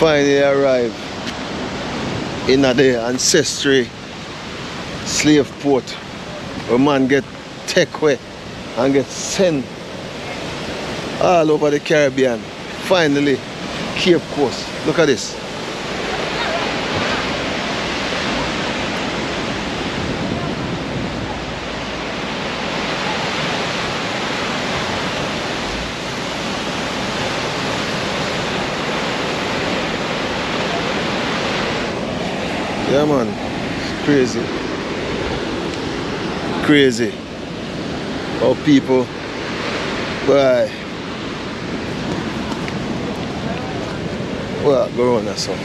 Finally arrived in the ancestral slave port where man get take away and get sent all over the Caribbean. Finally, Cape Coast. Look at this. Yeah man, it's crazy. Crazy. How people, why? Well, go on that's all.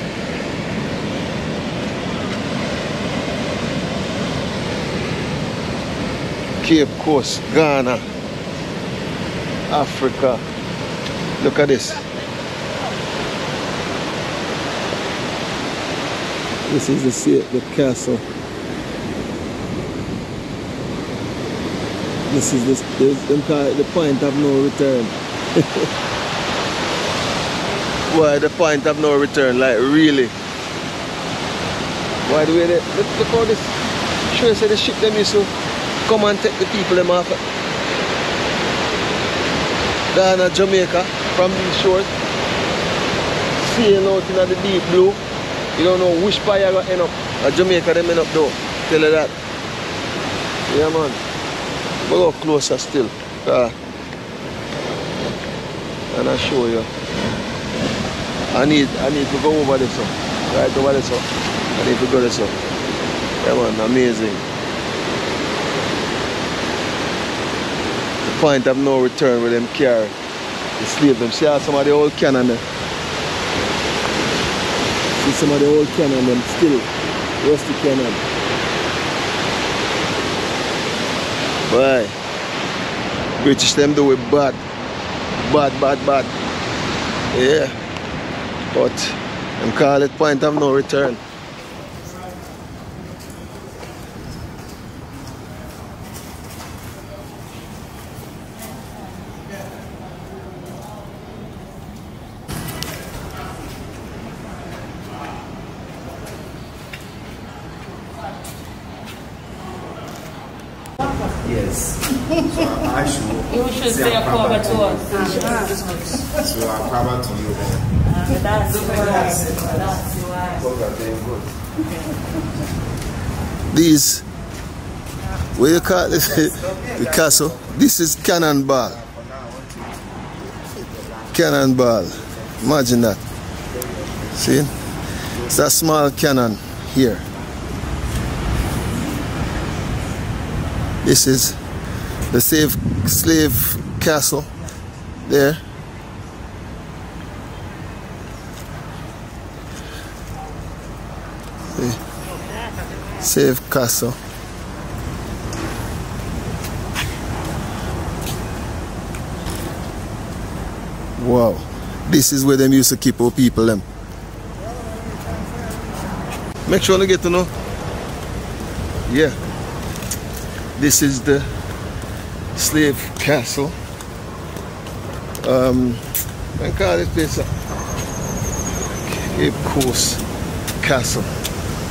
Cape Coast, Ghana, Africa. Look at this. This is the castle. This is the point of no return. Why the point of no return? Like really? Why do we look how this? Sure, say the ship them used to come and take the people them off Ghana, Jamaica from these shores. Sailing out in the deep blue. You don't know which part you're gonna end up. At Jamaica them end up though. Tell you that. Yeah man. We'll go closer still. And I'll show you. I need to go over this one. Right over this one. I need to go this one. Yeah man, amazing. The point of no return with them carry the slave them. See how some of the old cannon there. See some of the old cannon them still. Rusty cannon. Why? British them do it bad. Bad. Yeah. But them call it point of no return. Yes. So I should. You should say a cover to us. So I'll cover to you then. That's These, what you call this? The castle. This is Cannonball. Cannonball. Imagine that. See? It's a small cannon here. This is the slave castle there. See? Slave castle. Wow. This is where them used to keep our people them. Make sure you get to know. Yeah. This is the slave castle. I call this place Cape Coast Castle,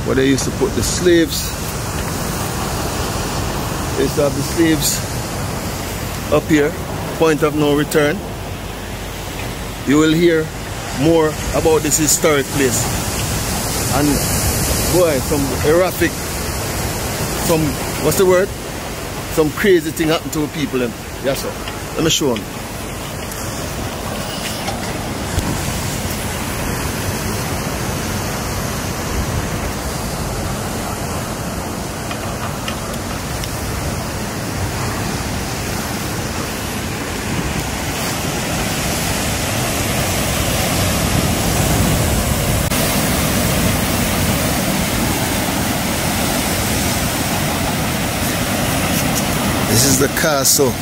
where they used to put the slaves. They used to have the slaves up here, point of no return. You will hear more about this historic place. And boy, some erratic, some, what's the word? Some crazy thing happened to people. Yes sir. Let me show them. This is the castle.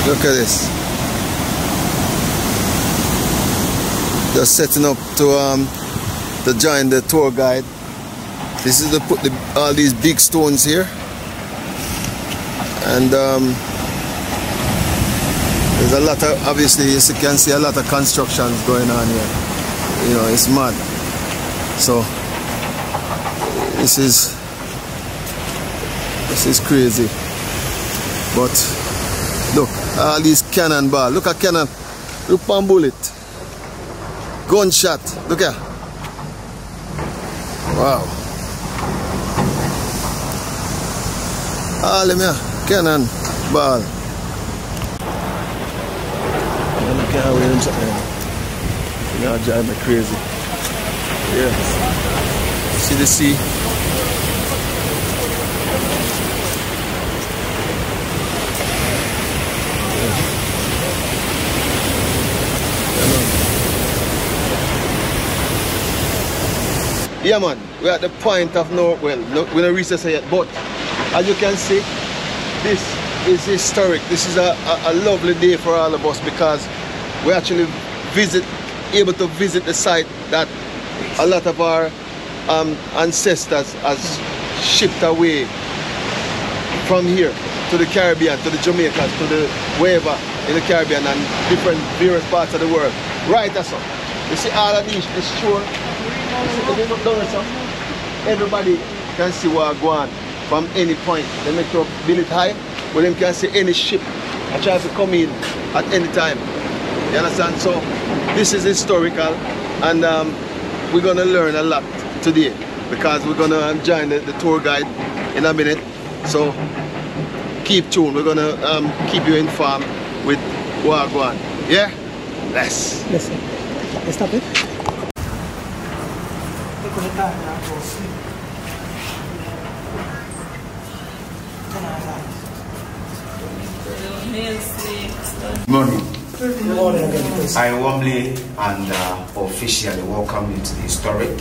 Look at this. They're setting up to join the tour guide. This is to put all these big stones here, and There's a lot of, obviously, as you can see, a lot of constructions going on here. You know, it's mad. So, this is crazy. But, look, all these cannonball. Look at cannon. Look at bullet. Gunshot. Look here. Wow. All of them here. Cannonball. Can't wait inside. You know, drive me crazy. Yeah. See the sea? Yeah, man. We're at the point of no, well, we don't reach this yet, but as you can see, this is historic. This is a lovely day for all of us because we actually able to visit the site that a lot of our ancestors has shipped away from here to the Caribbean, to the Jamaicas, to the wherever in the Caribbean and different various parts of the world. Right, that's all. You see all of these, this shore. If you look down, everybody can see where go on from any point. They make sure build it high, but they can see any ship and try to come in at any time. You understand? So this is historical, and we're gonna learn a lot today because we're gonna join the tour guide in a minute. So keep tuned. We're gonna keep you informed with what go on. Yeah? Let's stop it. Morning. I warmly and officially welcome you to the historic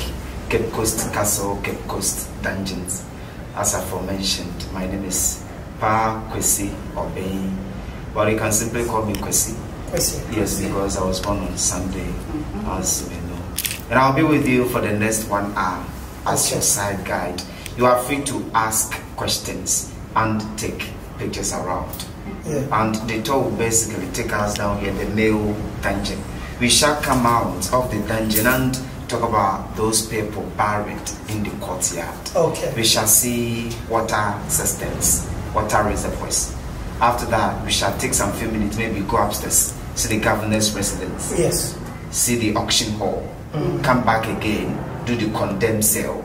Cape Coast Castle, Cape Coast Dungeons. As aforementioned, my name is Pa Kwesi Obey, but you can simply call me Kwesi. Yes, because I was born on Sunday, as you may know. And I'll be with you for the next 1 hour as your side guide. You are free to ask questions and take pictures around. Yeah. And the tour will basically take us down here, the male dungeon. We shall come out of the dungeon and talk about those people buried in the courtyard. Okay. We shall see water systems, water reservoirs. After that, we shall take some few minutes, maybe go upstairs, see the governor's residence. Yes. See the auction hall. Come back again, do the condemned cell.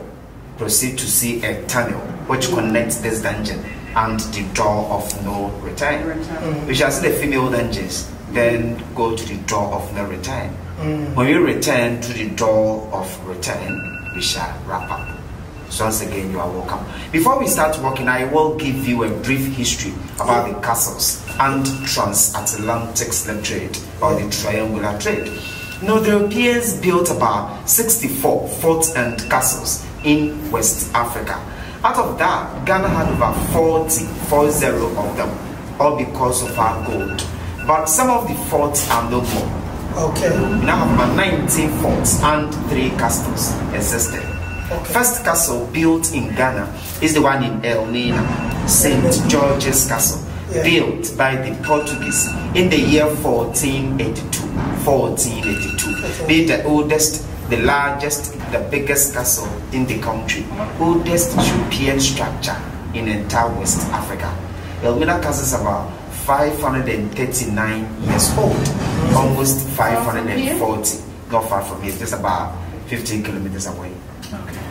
Proceed to see a tunnel which connects this dungeon and the door of no return. We shall see the female dungeons, then go to the door of no return. When we return to the door of return, we shall wrap up. So once again, you are welcome. Before we start walking, I will give you a brief history about the castles and transatlantic slave trade, or the triangular trade. Now, the Europeans built about 64 forts and castles in West Africa. Out of that, Ghana had over 40 of them, all because of our gold. But some of the forts are no more. Okay. We now have about 19 forts and 3 castles existing. Okay. First castle built in Ghana is the one in El Nina, St. George's Castle, built by the Portuguese in the year 1482, being the oldest, the largest, the biggest castle in the country, oldest European structure in entire West Africa. Elmina Castle is about 539 years old, almost 540, not far from here, just about 15 kilometers away. Okay.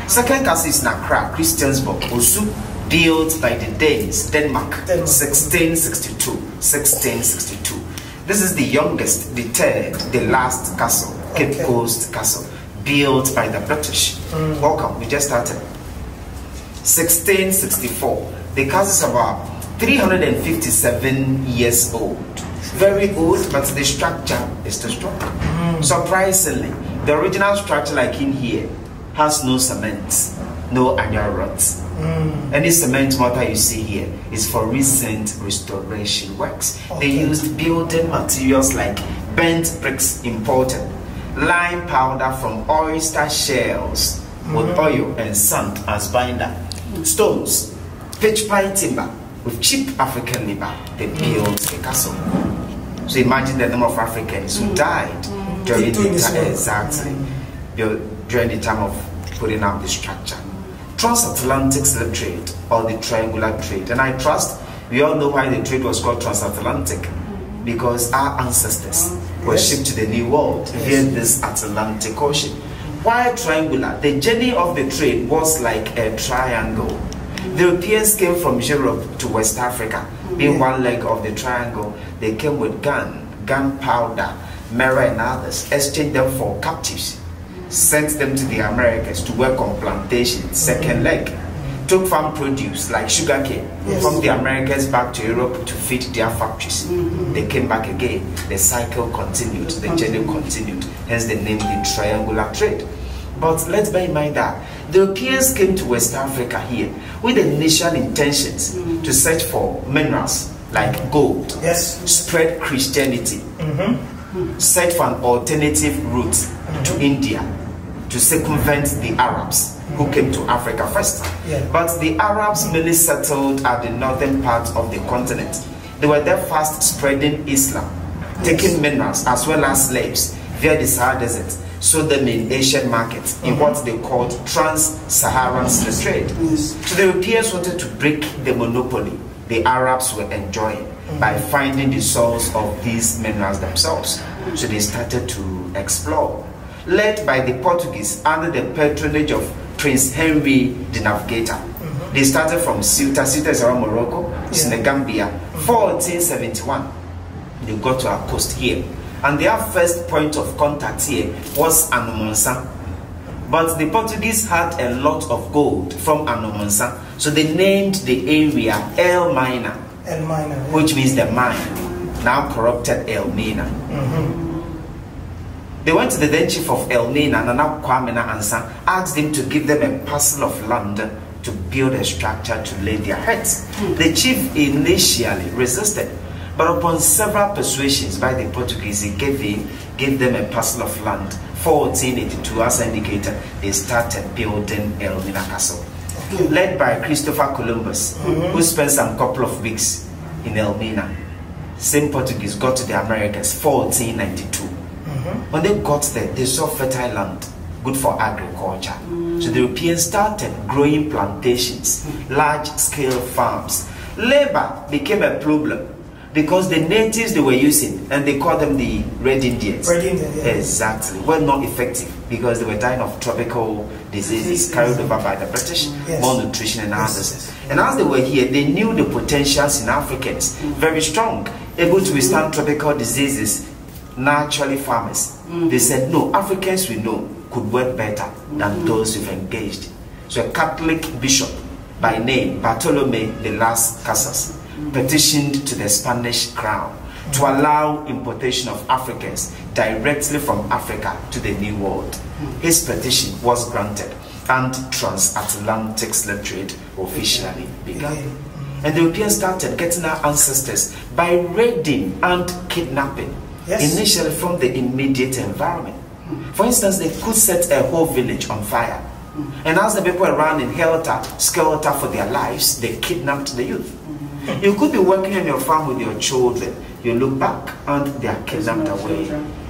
Second castle is Nakra, Christiansborg, Osu, built by the Danes, Denmark, 1662. This is the youngest, the third, the last castle, Cape Coast Castle, built by the British. Welcome, we just started. 1664. The castle is about 357 years old. Very old, but the structure is still strong. Surprisingly, the original structure, like in here, has no cement, no annual rods. Any cement mortar you see here is for recent restoration works. They used building materials like bent bricks imported, lime powder from oyster shells with oil and sand as binder, stones, pitch pine timber, with cheap African labor, they built a castle. So imagine the number of Africans who died during the time, during the time of putting up the structure. Transatlantic slave trade, or the triangular trade, and I trust we all know why the trade was called transatlantic, because our ancestors were shipped to the New World via this Atlantic Ocean. While triangular, the journey of the trade was like a triangle. The Europeans came from Europe to West Africa, being one leg of the triangle. They came with gunpowder, mirror and others, exchanged them for captives, sent them to the Americas to work on plantations, second leg, took farm produce like sugarcane from the Americas back to Europe to feed their factories. They came back again. The cycle continued, the journey continued, hence they named the triangular trade. But let's bear in mind that the Europeans came to West Africa here with the initial intentions to search for minerals like gold, spread Christianity, search for an alternative route to India to circumvent the Arabs who came to Africa first. But the Arabs mainly settled at the northern part of the continent. They were there fast spreading Islam, taking minerals as well as slaves via the Sahara Desert, sold them in Asian markets in what they called trans-Saharan slave trade. So the Europeans wanted to break the monopoly the Arabs were enjoying by finding the source of these minerals themselves. So they started to explore. Led by the Portuguese under the patronage of Prince Henry the Navigator. They started from Ceuta. Ceuta is around Morocco, it's in the Gambia. 1471, they got to our coast here. And their first point of contact here was Anomonsa. But the Portuguese had a lot of gold from Anomonsa, so they named the area El Mina, which means the mine, now corrupted El Mina. They went to the then chief of El Mina, Nana Kwame Ansa, asked him to give them a parcel of land to build a structure to lay their heads. The chief initially resisted, but upon several persuasions by the Portuguese, he gave them a parcel of land. 1482, as indicated, they started building El Mina Castle. Led by Christopher Columbus, who spent some couple of weeks in El Mina. Same Portuguese got to the Americas, 1492. When they got there, they saw fertile land, good for agriculture. So the Europeans started growing plantations, large-scale farms. Labor became a problem because the natives they were using, and they called them the Red Indians. Exactly. Were not effective because they were dying of tropical diseases carried over by the British, malnutrition and others. And as they were here, they knew the potentials in Africans, very strong, able to withstand tropical diseases, naturally farmers. They said, no, Africans we know could work better than those who've engaged. So a Catholic bishop by name, Bartolome de las Casas, petitioned to the Spanish crown to allow importation of Africans directly from Africa to the New World. His petition was granted and transatlantic slave trade officially began. And the Europeans started getting our ancestors by raiding and kidnapping, initially from the immediate environment. For instance, they could set a whole village on fire. And as the people ran in helter-skelter for their lives, they kidnapped the youth. You could be working on your farm with your children. You look back and they are kidnapped away.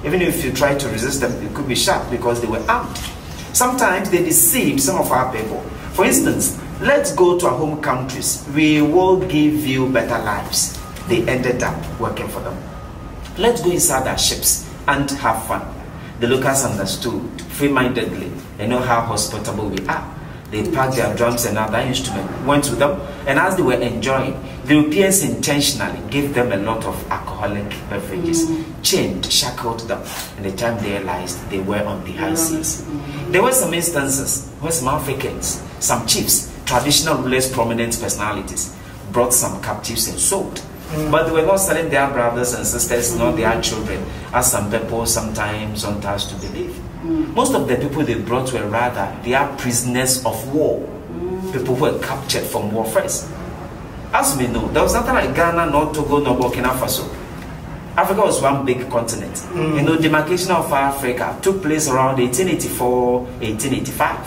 Even if you try to resist them, you could be shot because they were armed. Sometimes they deceived some of our people. For instance, let's go to our home countries. We will give you better lives. They ended up working for them. Let's go inside our ships and have fun. The locals understood free-mindedly. They know how hospitable we are. They packed their drums and other instruments, went with them, and as they were enjoying, the Europeans intentionally gave them a lot of alcoholic beverages, chained, shackled them, and the time they realized they were on the high seas. There were some instances where some Africans, some chiefs, traditional rulers, prominent personalities, brought some captives and sold. But they were not selling their brothers and sisters, nor their children, as some people sometimes want us to believe. Most of the people they brought were rather their prisoners of war, people who were captured from warfare. As we know, there was nothing like Ghana, nor Togo, nor Burkina Faso. Africa was one big continent. You know, demarcation of Africa took place around 1884, 1885,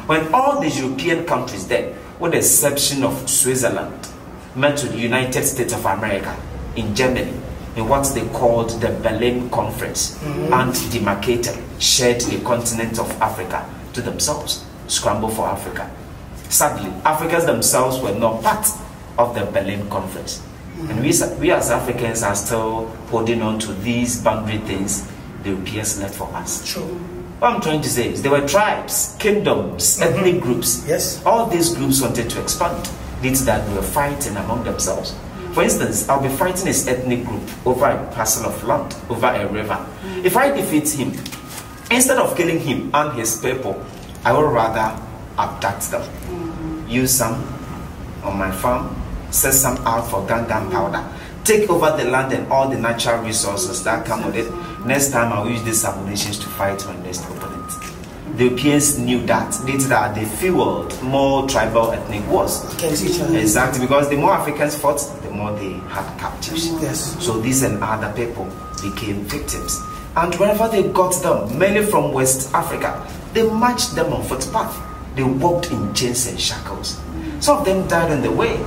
when all the European countries then, with the exception of Switzerland, met with the United States of America in Germany in what they called the Berlin Conference and demarcated, shared the continent of Africa to themselves, scrambled for Africa. Sadly, Africans themselves were not part of the Berlin Conference. And we as Africans are still holding on to these boundary things the Europeans left for us. True. What I'm trying to say is there were tribes, kingdoms, ethnic groups. Yes. All these groups wanted to expand. It's that they were fighting among themselves. For instance, I'll be fighting his ethnic group over a parcel of land, over a river. If I defeat him, instead of killing him and his people, I would rather abduct them. Use some on my farm, set some out for gunpowder, take over the land and all the natural resources that come with it. Next time I'll use these ammunitions to fight my next opponent. The Europeans knew that. They fueled more tribal ethnic wars. Against each other. Exactly, because the more Africans fought, the more they had captives. Yes. So these and other people became victims. And wherever they got them, mainly from West Africa, they marched them on footpath. They walked in chains and shackles. Some of them died on the way.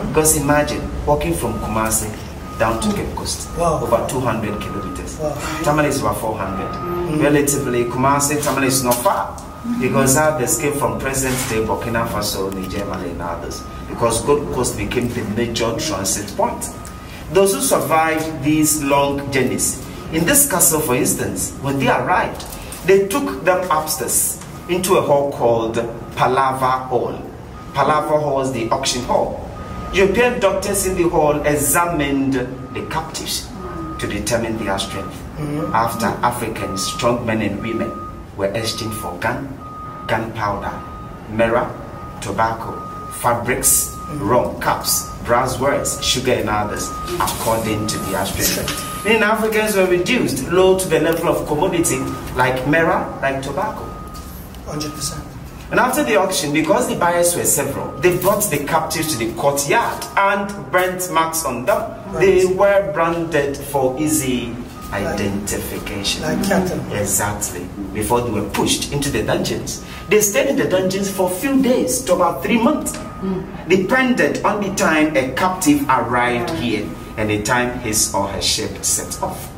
Because imagine walking from Kumasi down to Cape Coast, over 200 kilometers. Tamale is about 400. Relatively, Kumasi, Tamale is not far. Because I had escaped from present-day Burkina Faso, Niger, Mali, and others. Because Gold Coast became the major transit point. Those who survived these long journeys, in this castle, for instance, when they arrived, they took them upstairs into a hall called Palava Hall. Palava Hall is the auction hall. European doctors in the hall examined the captives to determine their strength. After Africans, strong men and women, were exchanged for gunpowder, mirror, tobacco, fabrics, rum, cups, brasswares, sugar and others, according to their strength. Then Africans were reduced low to the level of commodity like mirror, like tobacco. 100%. And after the auction, because the buyers were several, they brought the captives to the courtyard and burnt marks on them. They were branded for easy identification. Like cattle. Exactly. Before they were pushed into the dungeons. They stayed in the dungeons for a few days to about 3 months. Depended on the time a captive arrived here and the time his or her ship set off.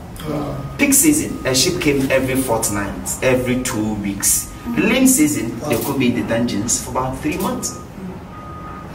Peak season, a ship came every fortnight, every 2 weeks. The lean season, they could be in the dungeons for about 3 months.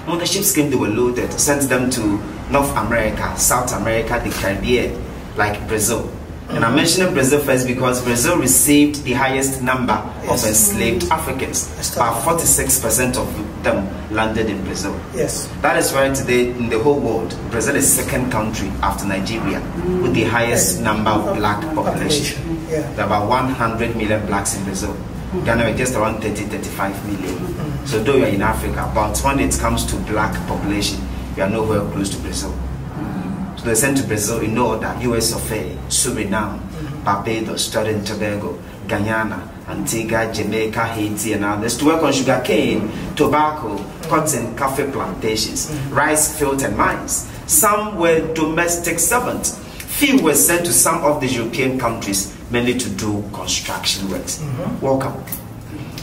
When the ships came, they were loaded, sent them to North America, South America, the Caribbean, like Brazil. And I'm mentioning Brazil first because Brazil received the highest number of enslaved Africans. About 46% of them landed in Brazil. Yes. That is why today in the whole world, Brazil is the second country after Nigeria with the highest number of black population. There are about 100 million blacks in Brazil. Ghana is just around 30-35 million. So though you are in Africa, but when it comes to black population, we are nowhere close to Brazil. So they sent to Brazil in no order: US of A, Suriname, Barbados, Trinidad and Tobago, Guyana, Antigua, Jamaica, Haiti, and others to work on sugar cane, tobacco, cotton, coffee plantations, rice fields, and mines. Some were domestic servants. Few were sent to some of the European countries, mainly to do construction works. Welcome.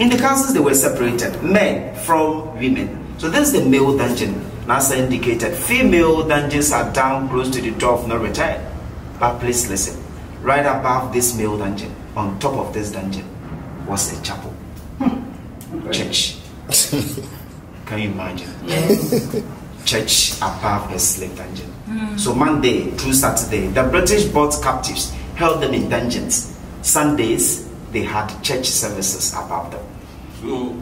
In the castles, they were separated, men from women. So this is the male dungeon. NASA indicated female dungeons are down close to the door of no return. But please listen. Right above this male dungeon, on top of this dungeon, was a chapel. Church. Can you imagine? Yes. Church above a slave dungeon. So Monday through Saturday, the British bought captives, held them in dungeons. Sundays, they had church services above them. So,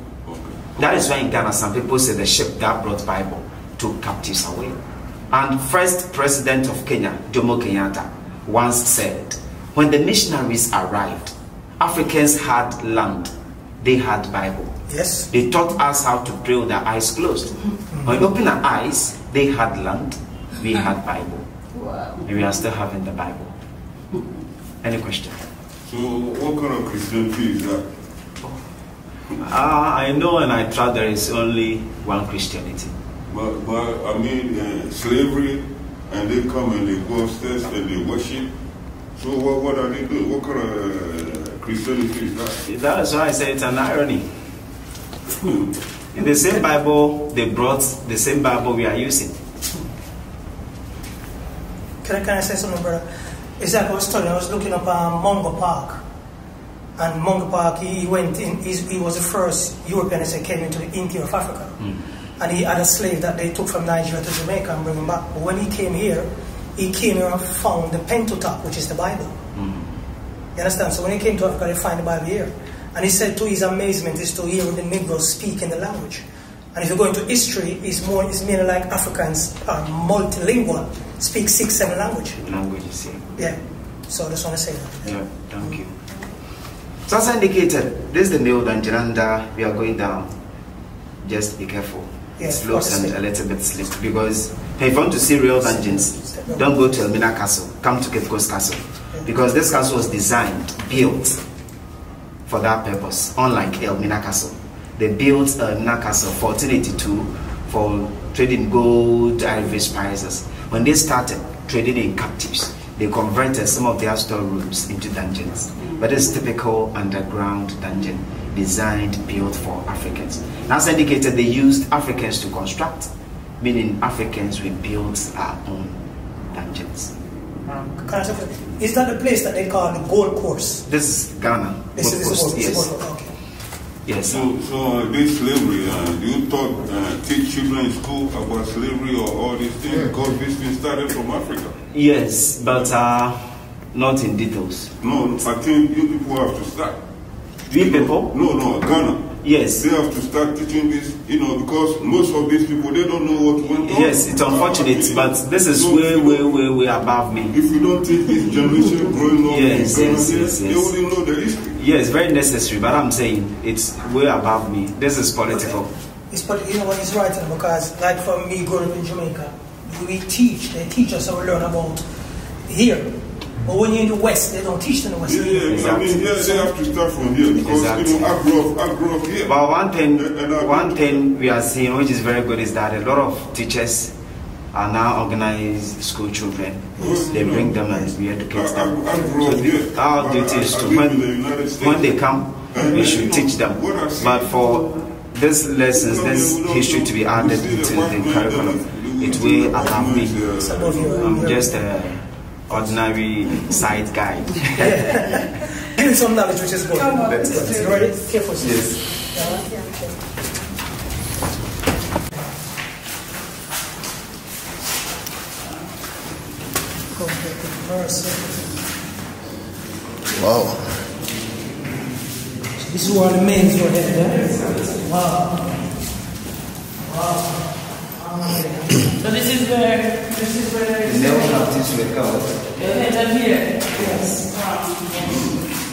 that is why in Ghana, some people say the ship that brought Bible took captives away. And first president of Kenya, Jomo Kenyatta, once said, when the missionaries arrived, Africans had land, they had Bible. Yes. They taught us how to pray with our eyes closed. When we open our eyes, they had land, we had Bible. Wow. And we are still having the Bible. Any question? So what kind of Christianity is that? I know and I trust there is only one Christianity. But I mean, slavery, and they come and they go upstairs and they worship. So what are they doing? What kind of Christianity is that? That is why I say it's an irony. In the same Bible they brought, the same Bible we are using. Can I say something, brother? It's like I was looking up Mungo Park. And Mungo Park, he went in, he was the first European that came into the interior of Africa. And he had a slave that they took from Nigeria to Jamaica and bring him back. But when he came here and found the Pentateuch, which is the Bible. You understand? So when he came to Africa, they find the Bible here. And he said to his amazement is to hear the Negroes speak in the language. And if you go into history, it's mainly like Africans are multilingual, speak 6-7 languages. Languages, yeah. So I just want to say that. Yeah, thank you. So as indicated, this is the Neo Dungeon and we are going down. Just be careful. It slopes and a little bit slippery because if you want to see real dungeons, don't go to Elmina Castle, come to Cape Coast Castle. Because this castle was designed, built for that purpose, unlike Elmina Castle. They built Elmina Castle 1482 for trading gold, ivory spices. When they started trading in captives, they converted some of their storerooms into dungeons. But it's typical underground dungeon, designed, built for Africans. As indicated, they used Africans to construct, meaning Africans will build our own dungeons. Is that the place that they call the Gold Course? This is Ghana. This is Gold Course. Okay. Yes. So this slavery, you teach children in school about slavery or all these things because this thing started from Africa. Yes, but not in details. No, I think you people have to start. We people? No, Ghana. Yes. They have to start teaching this, because most of these people, they don't know what went on. Yes, it's unfortunate, but this is way above me. If you don't teach this generation growing up yes, in Ghana, yes. They wouldn't know the history. Yes, very necessary, but I'm saying it's way above me. This is political. It's you know what he's writing, because like for me growing up in Jamaica, they teach us how we learn about here. But when you're in the West, they don't teach them in the West. Yeah, exactly. I mean, they have to start from here because I grew up here. But one thing we are seeing, which is very good, is that a lot of teachers are now organized school children. They bring them and we educate them. So our duty is to when they come, we should teach them. But for these lessons, this history to be added into the curriculum, it's way above me. I'm just ordinary side guide. Give me some knowledge, which is good. Let's go. You ready? Careful. Yes. Wow. This is where the men's were headed, yeah? Wow. So this is where The male captives were held. your heads are here. Yes.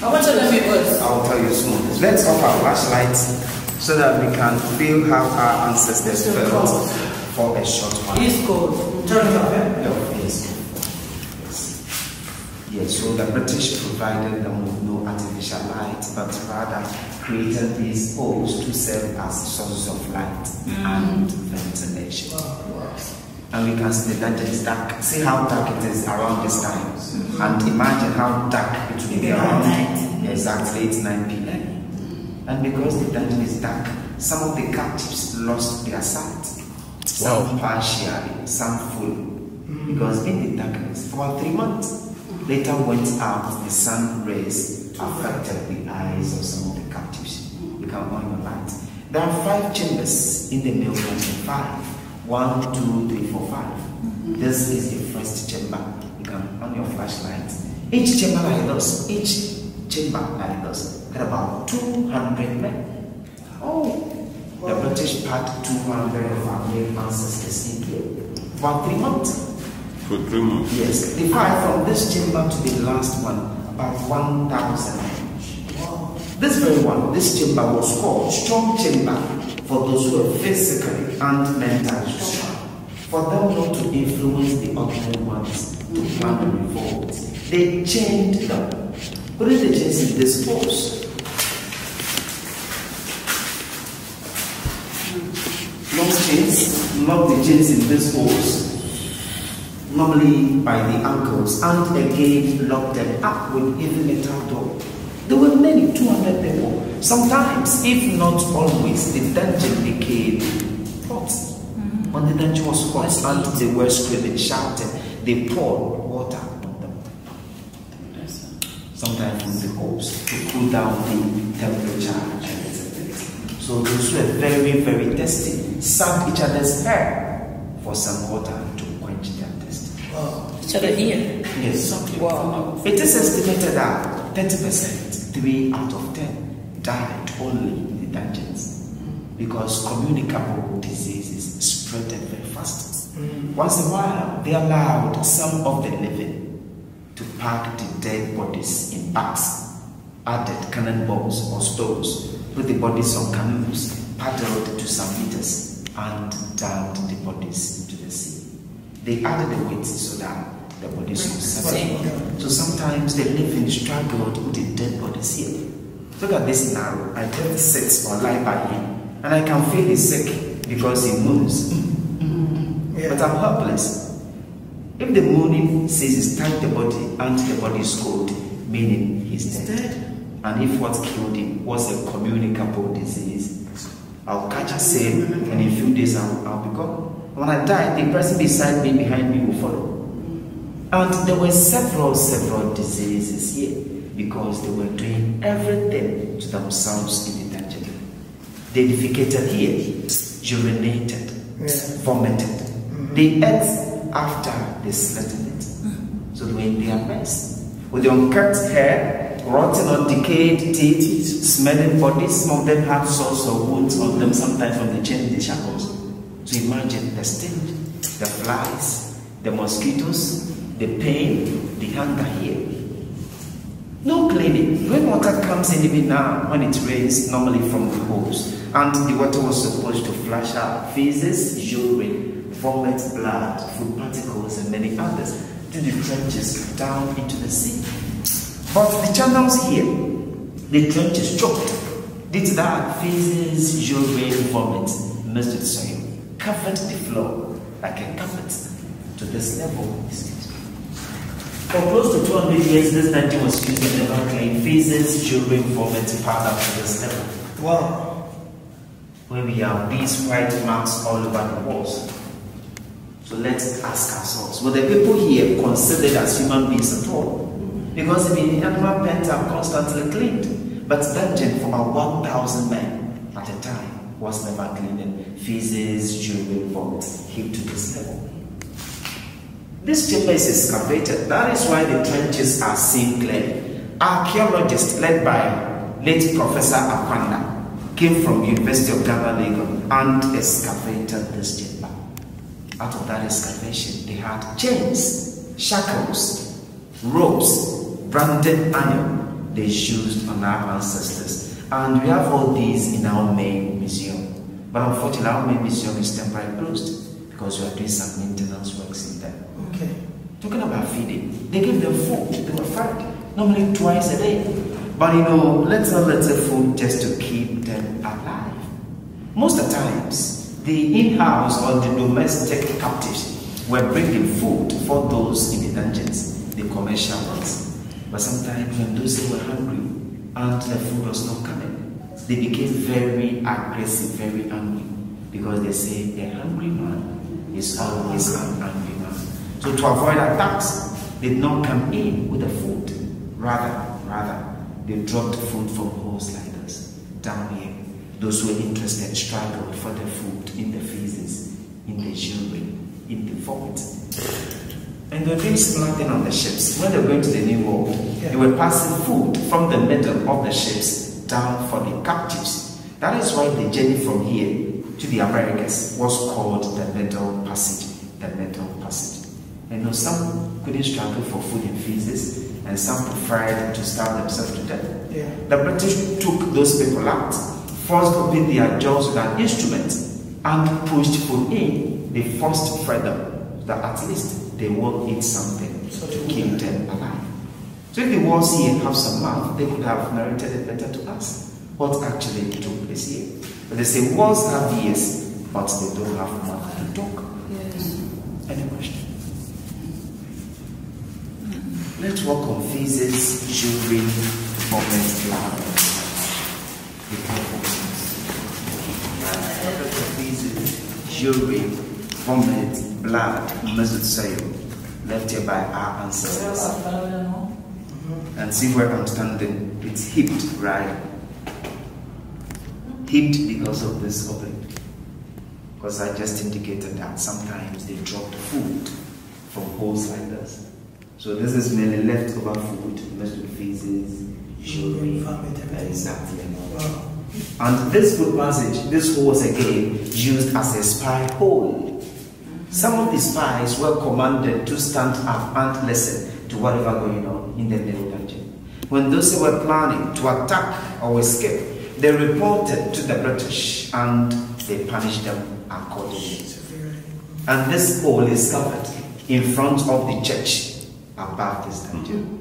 How much of them it was? I'll tell you soon. Let's off our flashlights so that we can feel how our ancestors felt for a short while. East Coast. Turn it up, yeah? Yes, so the British provided them with no artificial light, but rather created these holes to serve as sources of light and ventilation. And we can see the dungeon is dark. See how dark it is around this time. And imagine how dark it will be around exactly 9 p.m. And because the dungeon is dark, some of the captives lost their sight. Some partially, some fully. Because in the darkness, for 3 months, later went out, the sun rays affected the eyes of some of the captives. You can on your light. There are 5 chambers in the male dungeon. 5. 1, 2, 3, 4, 5. This is the first chamber. You can on your flashlight. Each chamber like this. Each chamber like this. There are about 200 men. The British packed 200 of our male ancestors in here. For 3 months. For 3 months? Yes. The 5 from this chamber to the last one, about 1,000. This very one, this chamber was called strong chamber for those who were physically and mentally strong. For them not to influence the ordinary ones to plan the revolt. They chained them. Put the chains in this pose. Long chains, lock the chains in this pose. Normally by the ankles, and again lock them up with heavy metal door. There were many, 200 people. Sometimes, if not always, the dungeon became hot. When the dungeon was hot and they were screaming, shouting, they poured sometimes from the hose to cool down the temperature and everything. So those were very, very thirsty, sucked each other's hair for some water to quench their thirst. Each other here? Yes. Wow. It is estimated that 30%, 3 out of 10, died only in the dungeons because communicable diseases spreaded very fast. Once in a while, they allowed some of the living to pack the dead bodies in bags, added cannonballs or stones, put the bodies on canoes, paddled to some meters, and dumped the bodies into the sea. They added the weight so that the bodies would settle. So sometimes the living struggled with the dead bodies here. Look at this scenario. I just sit or lie by him, and I can feel he's sick because he moves. But I'm helpless. If the moaning ceases, touch the body and the body is cold, meaning he's dead. And if what killed him was a communicable disease, I'll catch a same, and in a few days I'll be gone. When I die, the person beside me, behind me will follow. And there were several diseases here because they were doing everything to themselves in the dungeon. They defecated here, urinated, vomited. They ate after they slept in it. So they were in their mess. With the unkempt hair, rotten or decayed teeth, smelling bodies, some of them had sores or wounds on them, sometimes from the chain, the shackles. So imagine the stench, the flies, the mosquitoes, the pain, the hunger here. No cleaning. When water comes in, even now, when it rains, normally from the hose, and the water was supposed to flush out feces, urine, vomit, blood, food particles, and many others to the trenches down into the sea. But the channels here, the trenches choked. Did that feces, urine, vomit, mixed with soil, covered the floor like a carpet. To this level, for close to 200 years, this dungeon was used in the clean feces, urine, vomit, powder to this level. Wow. Where we have these white marks all over the walls. So let's ask ourselves, were the people here considered as human beings at all? Because the animal pens are constantly cleaned. But dungeon for about 1,000 men at a time was never cleaned. And feces, urine, vomit came to this level. This chamber is excavated. That is why the trenches are seen clearly. Archaeologists led by late Professor Akwanda came from University of Ghana, Lagos, and excavated this chamber. Out of that excavation, they had chains, shackles, ropes, branded iron they used on our ancestors. And we have all these in our main museum. But unfortunately, our main museum is temporarily closed because we are doing some maintenance works in there. Okay. Talking about feeding, they gave them food. They were fed normally twice a day. But you know, little food just to keep them alive. Most of the times, the in-house or the domestic captives were bringing food for those in the dungeons, the commercial ones. But sometimes when those who were hungry and the food was not coming, they became very aggressive, very angry. Because they say a hungry man is always an angry man. So to avoid attacks, they did not come in with the food. Rather, they dropped food from holes like this, down here. Those who were interested struggled for the food in the feces, in the urine, in the vomit. And they were doing similar thing on the ships. When they were going to the New World, they were passing food from the middle of the ships down for the captives. That is why the journey from here to the Americas was called the Middle Passage. The Middle Passage. And you know, some couldn't struggle for food and feces, and some preferred to starve themselves to death. The British took those people out, forced open their jaws with an instrument, and pushed food in. They forced fed them, that at least they will eat something to keep them alive. So if the walls here have some mouth, they could have narrated it better to us what actually took place here. But they say walls have ears, but they don't have mouth to talk. Yes. Any question? Let's work on feces, urine, vomit, blood. Feces, urine, vomit, blood, mesut soil, left here by our ancestors. And see where I'm standing. It's heaped, right? Heaped because of this opening. Because I just indicated that sometimes they drop the food from holes like this. So this is mainly leftover food, mixed with feces, sugar, exactly. And this food passage, this hole was again used as a spy hole. Some of the spies were commanded to stand up and listen to whatever going on in the Nile dungeon. When those who were planning to attack or escape, they reported to the British and they punished them accordingly. And this hole is covered in front of the church above this dungeon.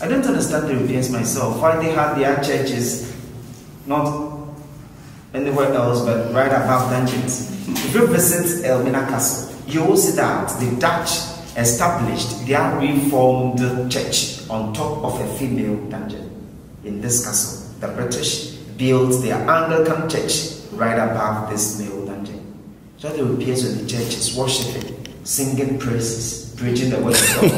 I don't understand the Europeans myself, why they have their churches not anywhere else but right above dungeons. If you visit Elmina Castle, you will see that the Dutch established their reformed church on top of a female dungeon. In this castle, the British built their Anglican church right above this male dungeon. So the Europeans in the churches worshiping, singing praises, preaching the word of God.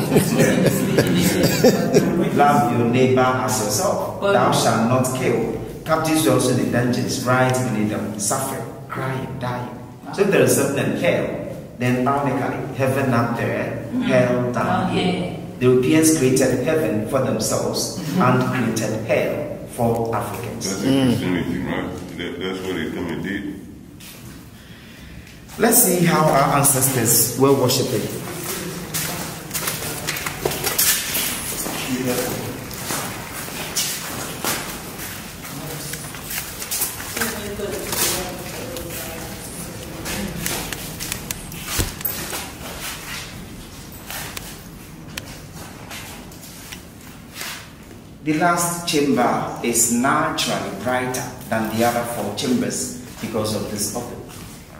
Love your neighbor as yourself. Thou shalt not kill. Captives also in the dungeons, right beneath them, suffering, crying, dying. So if there is something in hell, then ironically, heaven up there, hell down here. The Europeans created heaven for themselves and created hell for Africans. That's interesting, right? That's what they come and did. Let's see how our ancestors were worshipping. The last chamber is naturally brighter than the other 4 chambers because of this opening.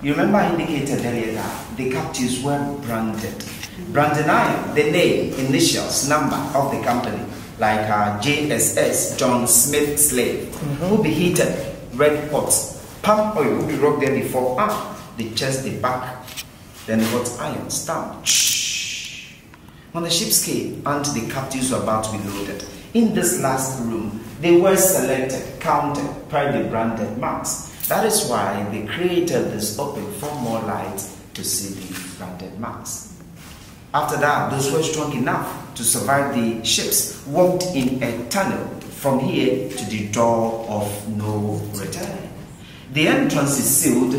You remember I indicated earlier that the captives were branded. Branded iron, the name, initials, number of the company, like JSS, John Smith Slave, will be heated, red pots, palm oil will be rubbed there before the chest, the back, then hot iron, stamp. When the ships came and the captives were about to be loaded, in this last room, they were selected, counted, by the branded marks. That is why they created this open for more light to see the branded marks. After that, those who were strong enough to survive the ships walked in a tunnel from here to the door of no return. The entrance is sealed,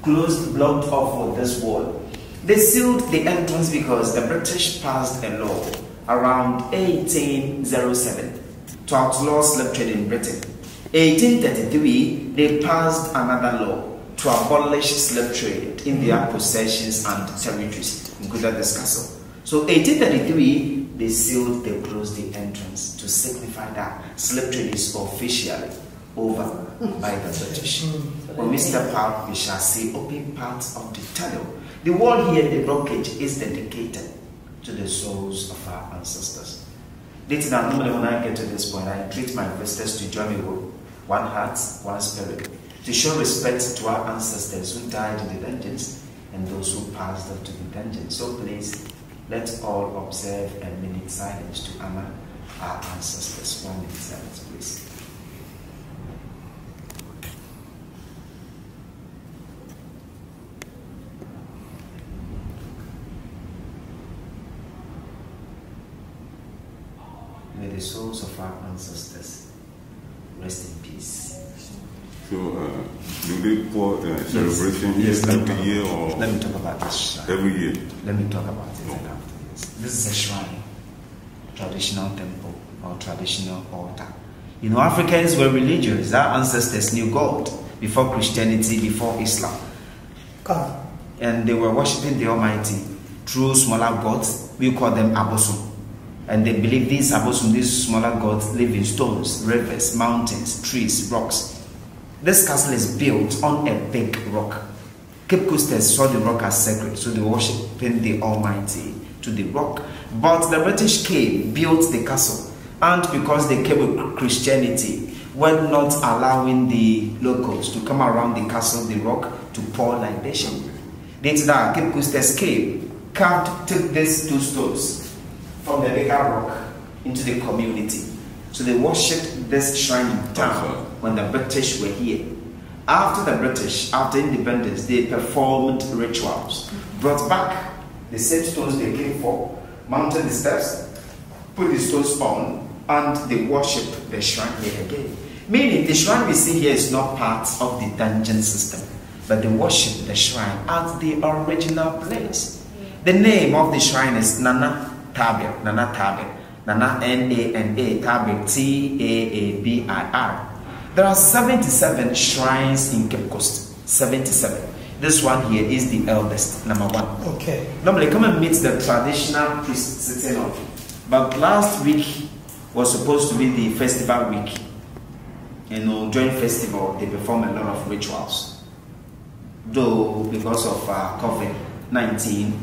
closed, blocked off with this wall. They sealed the entrance because the British passed a law around 1807 to outlaw slave trade in Britain. 1833, they passed another law to abolish slave trade in their possessions and territories, including this castle. So 1833, they sealed, they closed the entrance to signify that slave trade is officially over by the British. When we step out, we shall see open parts of the tunnel. The wall here, the blockage, is dedicated to the souls of our ancestors. Normally when I get to this point, I treat my visitors to join me with one heart, one spirit, to show respect to our ancestors who died in the dungeons and those who passed up to the dungeons. So please, let all observe a minute silence to honor our ancestors. 1 minute silence, please. May the souls of our ancestors rest in peace. So, do they pour celebration every year or? Let me talk about this. Every year. Let me talk about it after this. This is a shrine, traditional temple or traditional altar. You know, Africans were religious. Our ancestors knew God before Christianity, before Islam. God. And they were worshipping the Almighty through smaller gods. We call them Abosom. And they believe these Abosom, these smaller gods, live in stones, rivers, mountains, trees, rocks. This castle is built on a big rock. Cape Coasters saw the rock as sacred, so they worshiped the Almighty to the rock. But the British came, built the castle, and because they came with Christianity, were not allowing the locals to come around the castle, the rock, to pour libation. Later that, Cape Coasters came, took these 2 stones from the bigger rock, into the community. So they worshipped this shrine in town when the British were here. After the British, after independence, they performed rituals, brought back the same stones they came for, mounted the steps, put the stones on, and they worshipped the shrine here again. Meaning the shrine we see here is not part of the dungeon system, but they worship the shrine at the original place. The name of the shrine is Nana Tabir, Nana Tabir, Nana N-A-N-A, Tabir, T-A-A-B-I-R. There are 77 shrines in Cape Coast, 77. This one here is the eldest, number 1. Okay. Normally come and meet the traditional priest sitting on. But last week was supposed to be the festival week. You know, during festival, they perform a lot of rituals. Though, because of COVID-19,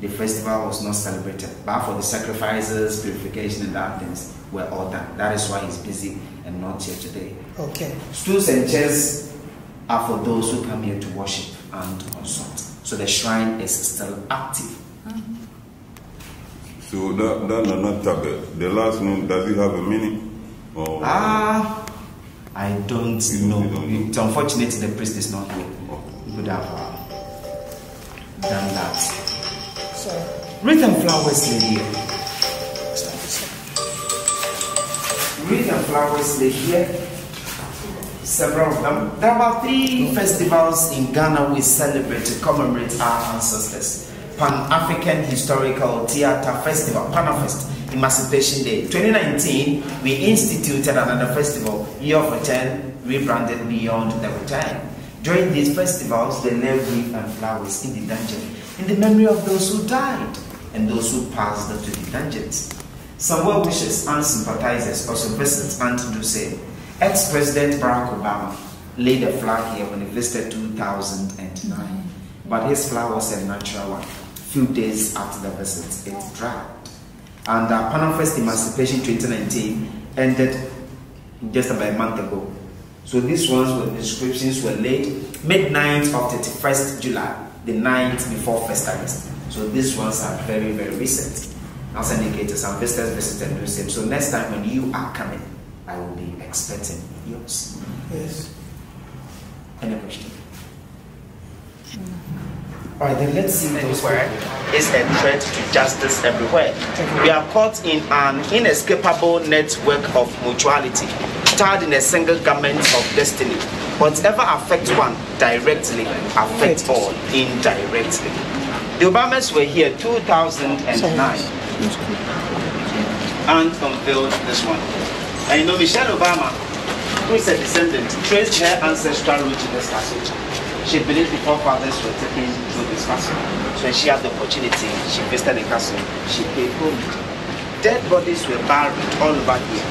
the festival was not celebrated. But for the sacrifices, purification, and other things were all done. That is why he's busy and not here today. Okay. Stools and chairs are for those who come here to worship and consult. So the shrine is still active. So that Nana Tabir, the last name, does it have a meaning? Or I don't know. It's unfortunate the priest is not here. He could have done that. Sorry. Wreath and flowers lay here. Wreath and flowers lay here. Several of them. There are 3 festivals in Ghana we celebrate to commemorate our ancestors. Pan-African Historical Theatre Festival, PANAFest, Emancipation Day. 2019, we instituted another festival, Year of Return, rebranded Beyond the Return. During these festivals, they lay wreath and flowers in the dungeon, in the memory of those who died and those who passed to the dungeons. Some well-wishers and sympathizers also visit and do same. Ex-President Barack Obama laid a flag here when he visited 2009, but his flag was a natural one. Few days after the visit, it dried. And PANAFest Emancipation 2019 ended just about a month ago. So these ones were descriptions were laid midnight of 31st July, the night before First August. So these ones are very, very recent. As indicators, some visitors visited the same. So next time when you are coming, I will be expecting yours. Yes. Any question? Alright, then let's see those words. Is a threat to justice everywhere. We are caught in an inescapable network of mutuality, tied in a single garment of destiny. Whatever affects one directly affects all indirectly. The Obamas were here 2009 and unveiled this one. And you know, Michelle Obama, who is a descendant, traced her ancestral route to this castle. She believed the forefathers were taken to this castle. So when she had the opportunity, she visited the castle, she paid homage. Dead bodies were buried all over here.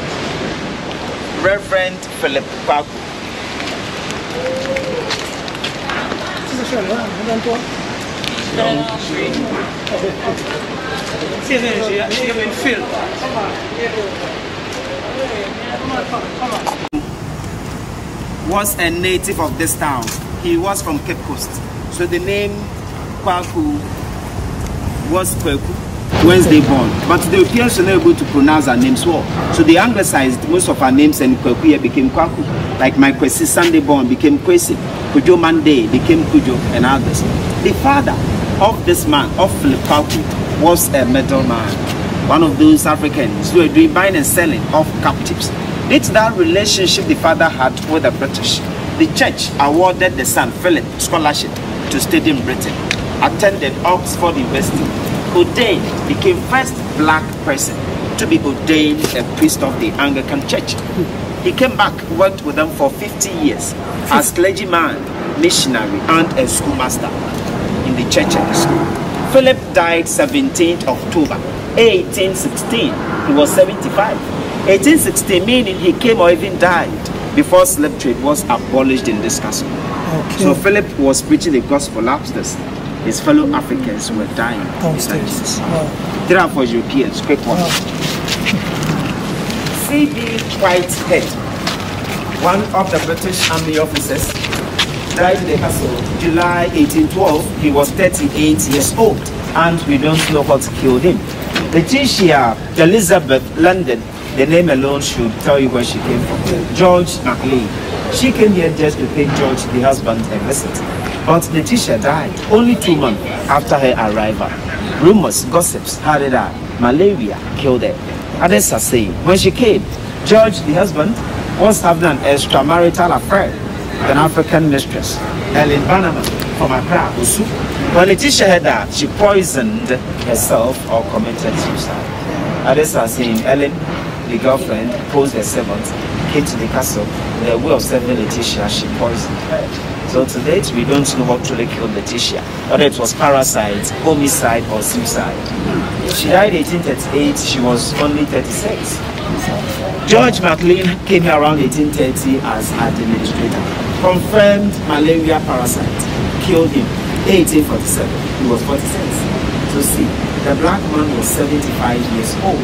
Reverend Philip Kwaku. Was a native of this town. He was from Cape Coast. So the name Kwaku was Kwaku, Wednesday born. But the Europeans were not able to pronounce our names well. So they anglicized most of our names, and Kwaku here became Kwaku. Like my Kwesi Sunday born became Kwesi. Kujo Monday became Kujo, and others. The father of this man, of Philip Kwaku, was a middleman. One of those Africans who were doing buying and selling of captives. It's that relationship the father had with the British. The church awarded the son Philip scholarship to study in Britain, attended Oxford University, ordained, became first black person to be ordained a priest of the Anglican Church. He came back, worked with them for 50 years as clergyman, missionary, and a schoolmaster in the church and the school. Philip died 17th October 1816. He was 75. 1816 meaning he came or even died before slave trade was abolished in this castle. Okay. So Philip was preaching the gospel upstairs. His fellow Africans were dying downstairs. Wow. Therefore, Europeans, quick one. Wow. C.B. Whitehead, one of the British Army officers, died in the castle July 1812. He was 38 years old, and we don't know what killed him. Letitia Elizabeth London, the name alone should tell you where she came from. George McLean. She came here just to pay George, the husband, a visit. But Letitia died only 2 months after her arrival. Rumors, gossips had it out. Malaria killed her. Others are saying when she came, George, the husband, was having an extramarital affair with an African mistress, Ellen Bannerman, from Accra, Usu. When Letitia heard that, she poisoned herself or committed suicide. Others are saying Ellen, the girlfriend, posed a servant, came to the castle with a way of serving Letitia. She poisoned her. So to date, we don't know what truly killed Letitia, whether it was parasite, homicide, or suicide. She died in 1838. She was only 36. George McLean came here around 1830 as administrator. Confirmed malaria parasite. Killed him. 1847. He was 46. So see, the black man was 75 years old.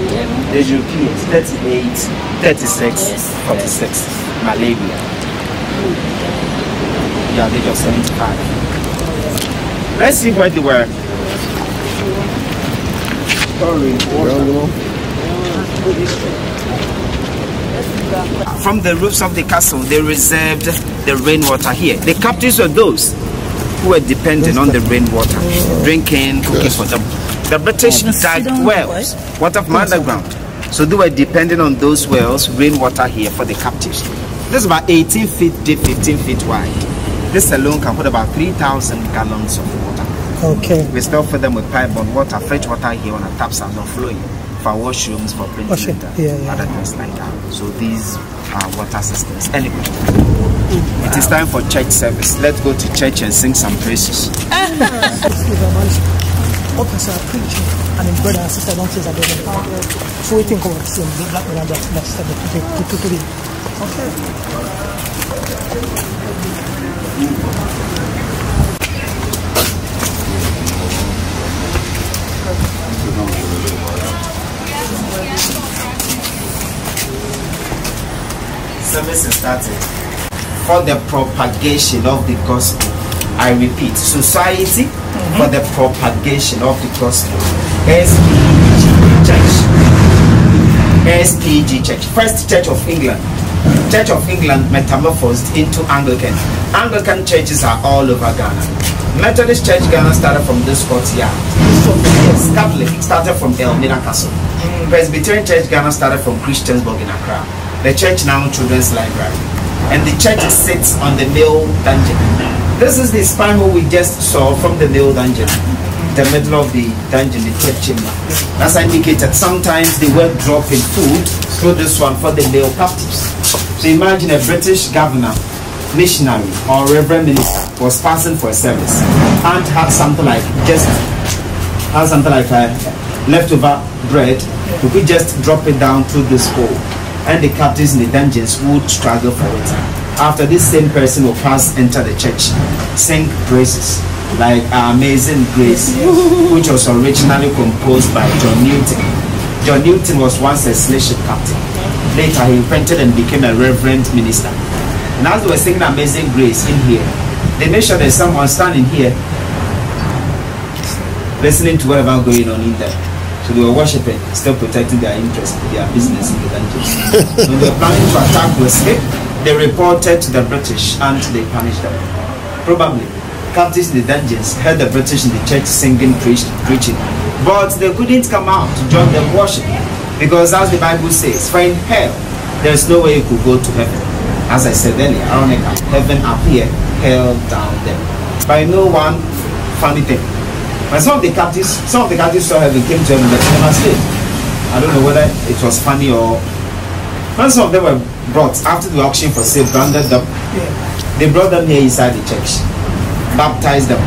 The Europeans, 38, 36, 46. Malaria. Yeah, they just 75. Let's see where they were. From the roofs of the castle, they reserved the rainwater here. The captives were those who were dependent on the rainwater, drinking, cooking for them. The British dug wells, water from underground. So they were dependent on those wells, rainwater here for the captives. This is about 18 feet deep, 15 feet wide. This alone can put about 3,000 gallons of water. Okay. We still fill them with pipe-borne water, fresh water here on the taps are not flowing. For washrooms, for printing, other things like that. So these are water systems. Anyway, it is time for church service. Let's go to church and sing some praises. Preaching and then brother and sister don't say that they're so we think about the same black man and that's the today. Okay. Service is started for the propagation of the gospel. I repeat, society for the propagation of the gospel. SPG Church. SPG Church. First Church of England. Church of England metamorphosed into Anglican. Anglican churches are all over Ghana. Methodist Church Ghana started from this courtyard. Yes, Catholic started from Elmina Castle. Presbyterian Church Ghana started from Christiansburg in Accra. The church now Children's Library. And the church sits on the male dungeon. This is the spine hole we just saw from the male dungeon. The middle of the dungeon, the third chamber. As I indicated, sometimes they were dropping food through this one for the male captives. So imagine a British governor, missionary, or reverend minister was passing for a service and had something like leftover bread. We could just drop it down through this hole, and the captives in the dungeons would struggle for it. After this same person will pass enter the church, sing praises like Amazing Grace, which was originally composed by John Newton. John Newton was once a slave ship captain. Later he repented and became a reverend minister. And as they were singing Amazing Grace in here, they made sure there's someone standing here listening to whatever going on in there. So they were worshipping, still protecting their interest, their business in the dungeons. When they were planning to attack or escape, they reported to the British and they punished them. Probably, captives in the dungeons heard the British in the church singing, preaching, but they couldn't come out to join them worship, because as the Bible says, for in hell, there's no way you could go to heaven. As I said earlier, ironically, heaven up here, hell down there. But I know one funny thing. When some of the captives saw heaven, came to heaven, but never stayed. I don't know whether it was funny or... When some of them were brought after the auction for sale, branded them, they brought them here inside the church, baptized them,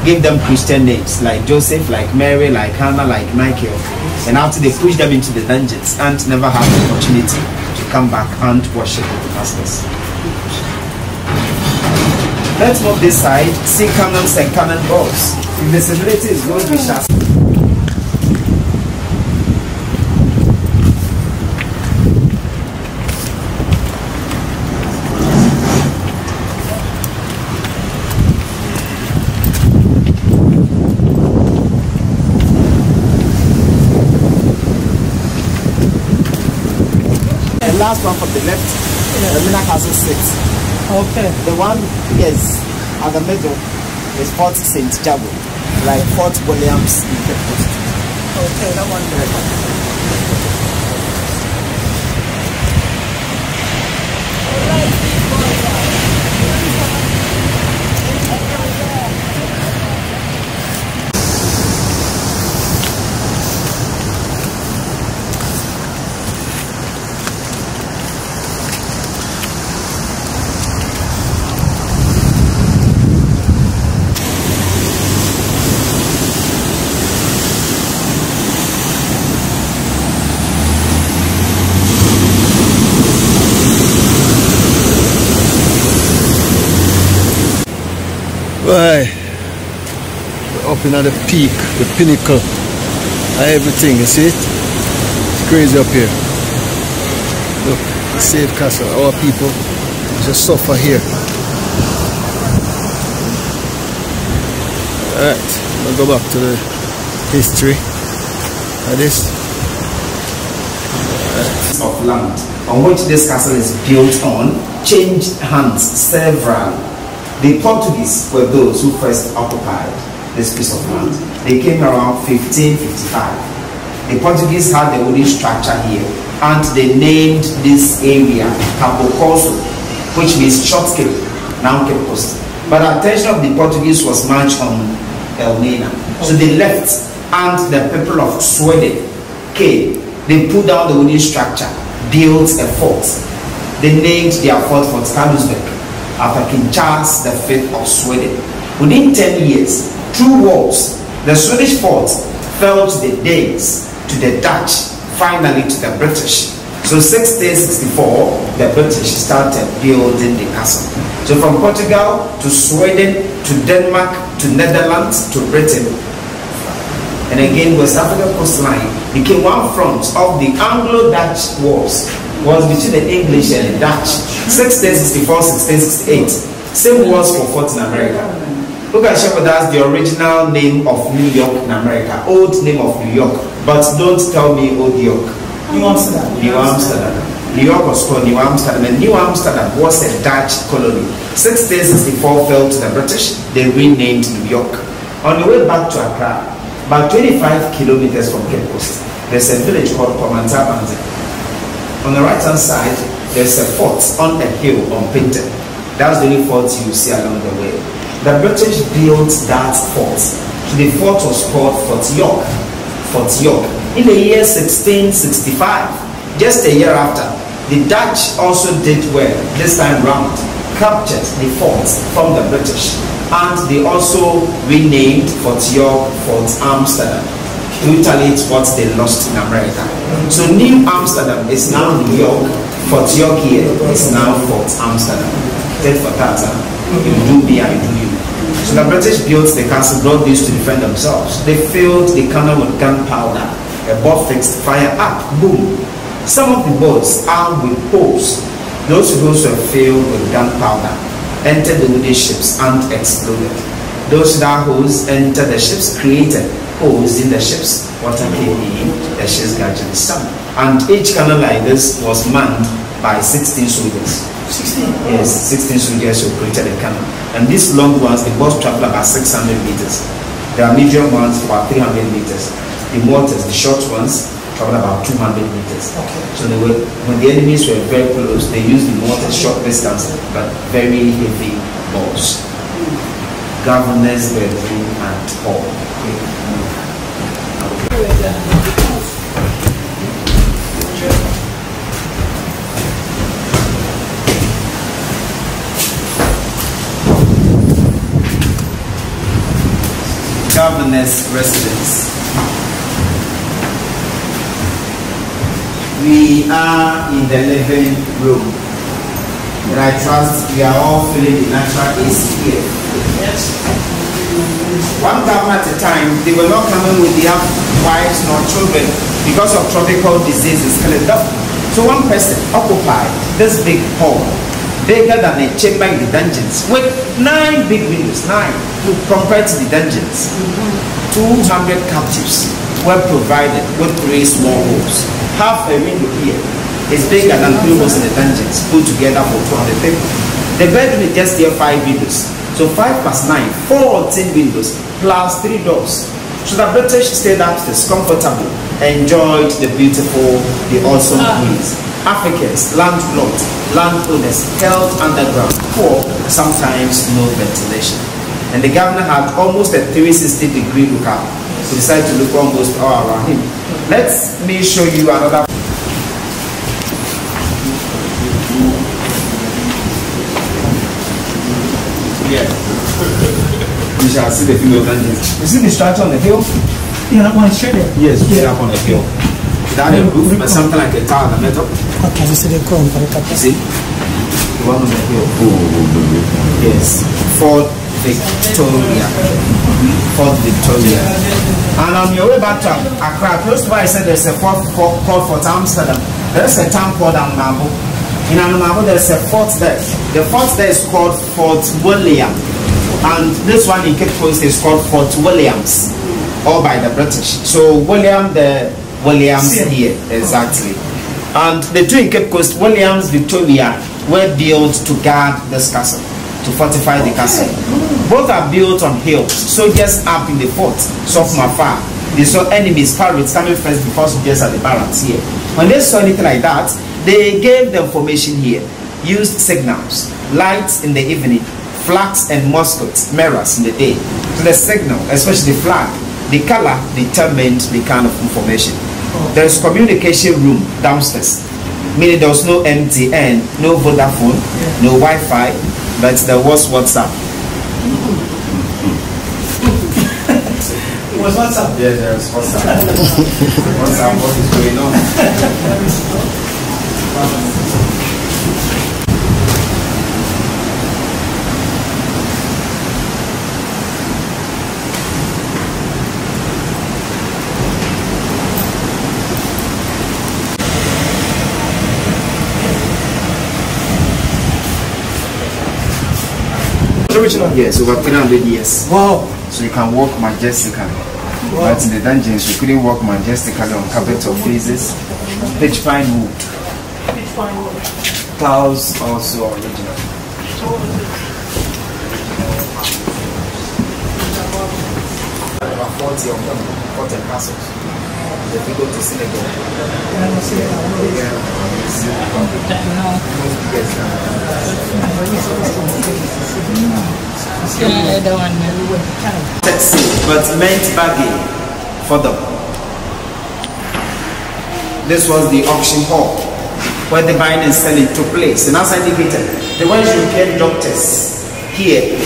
gave them Christian names like Joseph, like Mary, like Hannah, like Michael. And after they pushed them into the dungeons and never had the opportunity to come back and worship with the pastors. Let's move this side, see cannons and cannonballs. If the visibility is good, we shall. last one from the left, Elmina Castle 6. Okay. The one is at the middle is Fort St. Jago, like Fort Williams in Cape Coast. Okay, that one. Right, we're up in at the peak, the pinnacle of everything, you see it? It's crazy up here. Look, the safe castle, our people just suffer here. Alright, we'll go back to the history of this. Of land on which this castle is built on changed hands several. The Portuguese were those who first occupied this piece of land. They came around 1555. The Portuguese had the wooden structure here, and they named this area Cabo Corso, which means short Cape, now Cape Coast. But the attention of the Portuguese was much on Elmina. So they left, and the people of Sweden came. They put down the wooden structure, built a fort. They named their fort Fort Carlsberg, after King Charles V of Sweden. Within 10 years, through wars, the Swedish fort fell to the Danes, to the Dutch, finally to the British. So 1664, the British started building the castle. So from Portugal to Sweden to Denmark to Netherlands to Britain, and again West Africa coastline became one front of the Anglo-Dutch wars. Was between the English and the Dutch. 1664, 1668. Same wars for Fort in America. Look at share with us the original name of New York in America. Old name of New York. But don't tell me Old York. New Amsterdam. New Amsterdam. New York was called New Amsterdam, and New Amsterdam was a Dutch colony. 1664 fell to the British. They renamed New York. On the way back to Accra, about 25 kilometers from Cape Coast, there's a village called Pomantabante. On the right hand side, there's a fort on a hill unpainted. That's the only fort you see along the way. The British built that fort. So the fort was called Fort York. Fort York. In the year 1665, just a year after, the Dutch also did well this time round, captured the fort from the British, and they also renamed Fort York Fort Amsterdam to retaliate what they lost in America. So New Amsterdam is now New York, Fort York here is now Fort Amsterdam. Take for that, you do me, I do you. So the British built the castle, brought this to defend themselves. They filled the cannon with gunpowder, a ball fixed, fire up, boom. Some of the boats armed with poles, those who were filled with gunpowder, entered the wooden ships and exploded. Those that hose entered the ships, created holes in the ships, water came in, the ships gradually sank. And each cannon like this was manned by 16 soldiers. 16? Yes, 16 soldiers who created the cannon. And these long ones, the boats travel about 600 meters. There are medium ones about 300 meters. The mortars, the short ones, travel about 200 meters. Okay. So they were, when the enemies were very close, they used the mortars short distance, but very heavy balls. Governor's bedroom and hall. Governor's residence. We are in the living room, and I trust we are all feeling the natural AC here. Yes. One governor at a time, they were not coming with their wives nor children because of tropical diseases killing them. So one person occupied this big hall, bigger than a chamber in the dungeons, with 9 big windows, 9 compared to the dungeons. 200 captives were provided with 3 small holes. Half a window here, is bigger than 3 rooms in the dungeons put together for 200 people. The bedroom is just there 5 windows. So 5 plus 9, 14 windows plus 3 doors. So the British stayed upstairs comfortable, enjoyed the beautiful, the awesome breeze. Africans, landlords, landowners held underground, poor, sometimes no ventilation. And the governor had almost a 360-degree lookout. We decided to look almost all around him. Let me show you another. Yeah. You shall see the female dungeons. You see the structure on the hill? Yeah, that one is straight there. Yes, straight up on the hill. Without a roof, but something like a tower in the middle. Okay, you see the ground for the top. You see? The one on the hill. Yes. Fort Victoria. Fort Victoria. And on your way back to Accra, close to where I said there's a fort called Fort Amsterdam. There's a town called Anamabo. In Anamabo, there's a fort there. The fort there is called Fort William. And this one in Cape Coast is called Fort Williams, all by the British. So William the Williams here, exactly. And the two in Cape Coast, Williams, Victoria, were built to guard this castle, to fortify the castle. Both are built on hills. Soldiers up in the fort saw from afar. They saw enemies, pirates coming first before soldiers at the barracks here. When they saw anything like that, they gave them formation here, used signals, lights in the evening, flags and muskets, mirrors in the day. So the signal, especially the flag, the color determined the kind of information. There's communication room downstairs, meaning there was no MTN, no Vodafone, no Wi-Fi, but there was WhatsApp. It was WhatsApp? Yeah, there was WhatsApp. WhatsApp, what is going on? Original? Yes, over 300 years. Wow. So you can walk majestically. Wow. But in the dungeons, you couldn't walk majestically on carpet or vases. Pitch pine wood. Pitch pine wood. Tiles also original. About 40 of them, 40 castles. If you go to Senegal, but meant bargain for them. This was the auction hall where the buying and selling took place. And as I indicated, the ones you get doctors here,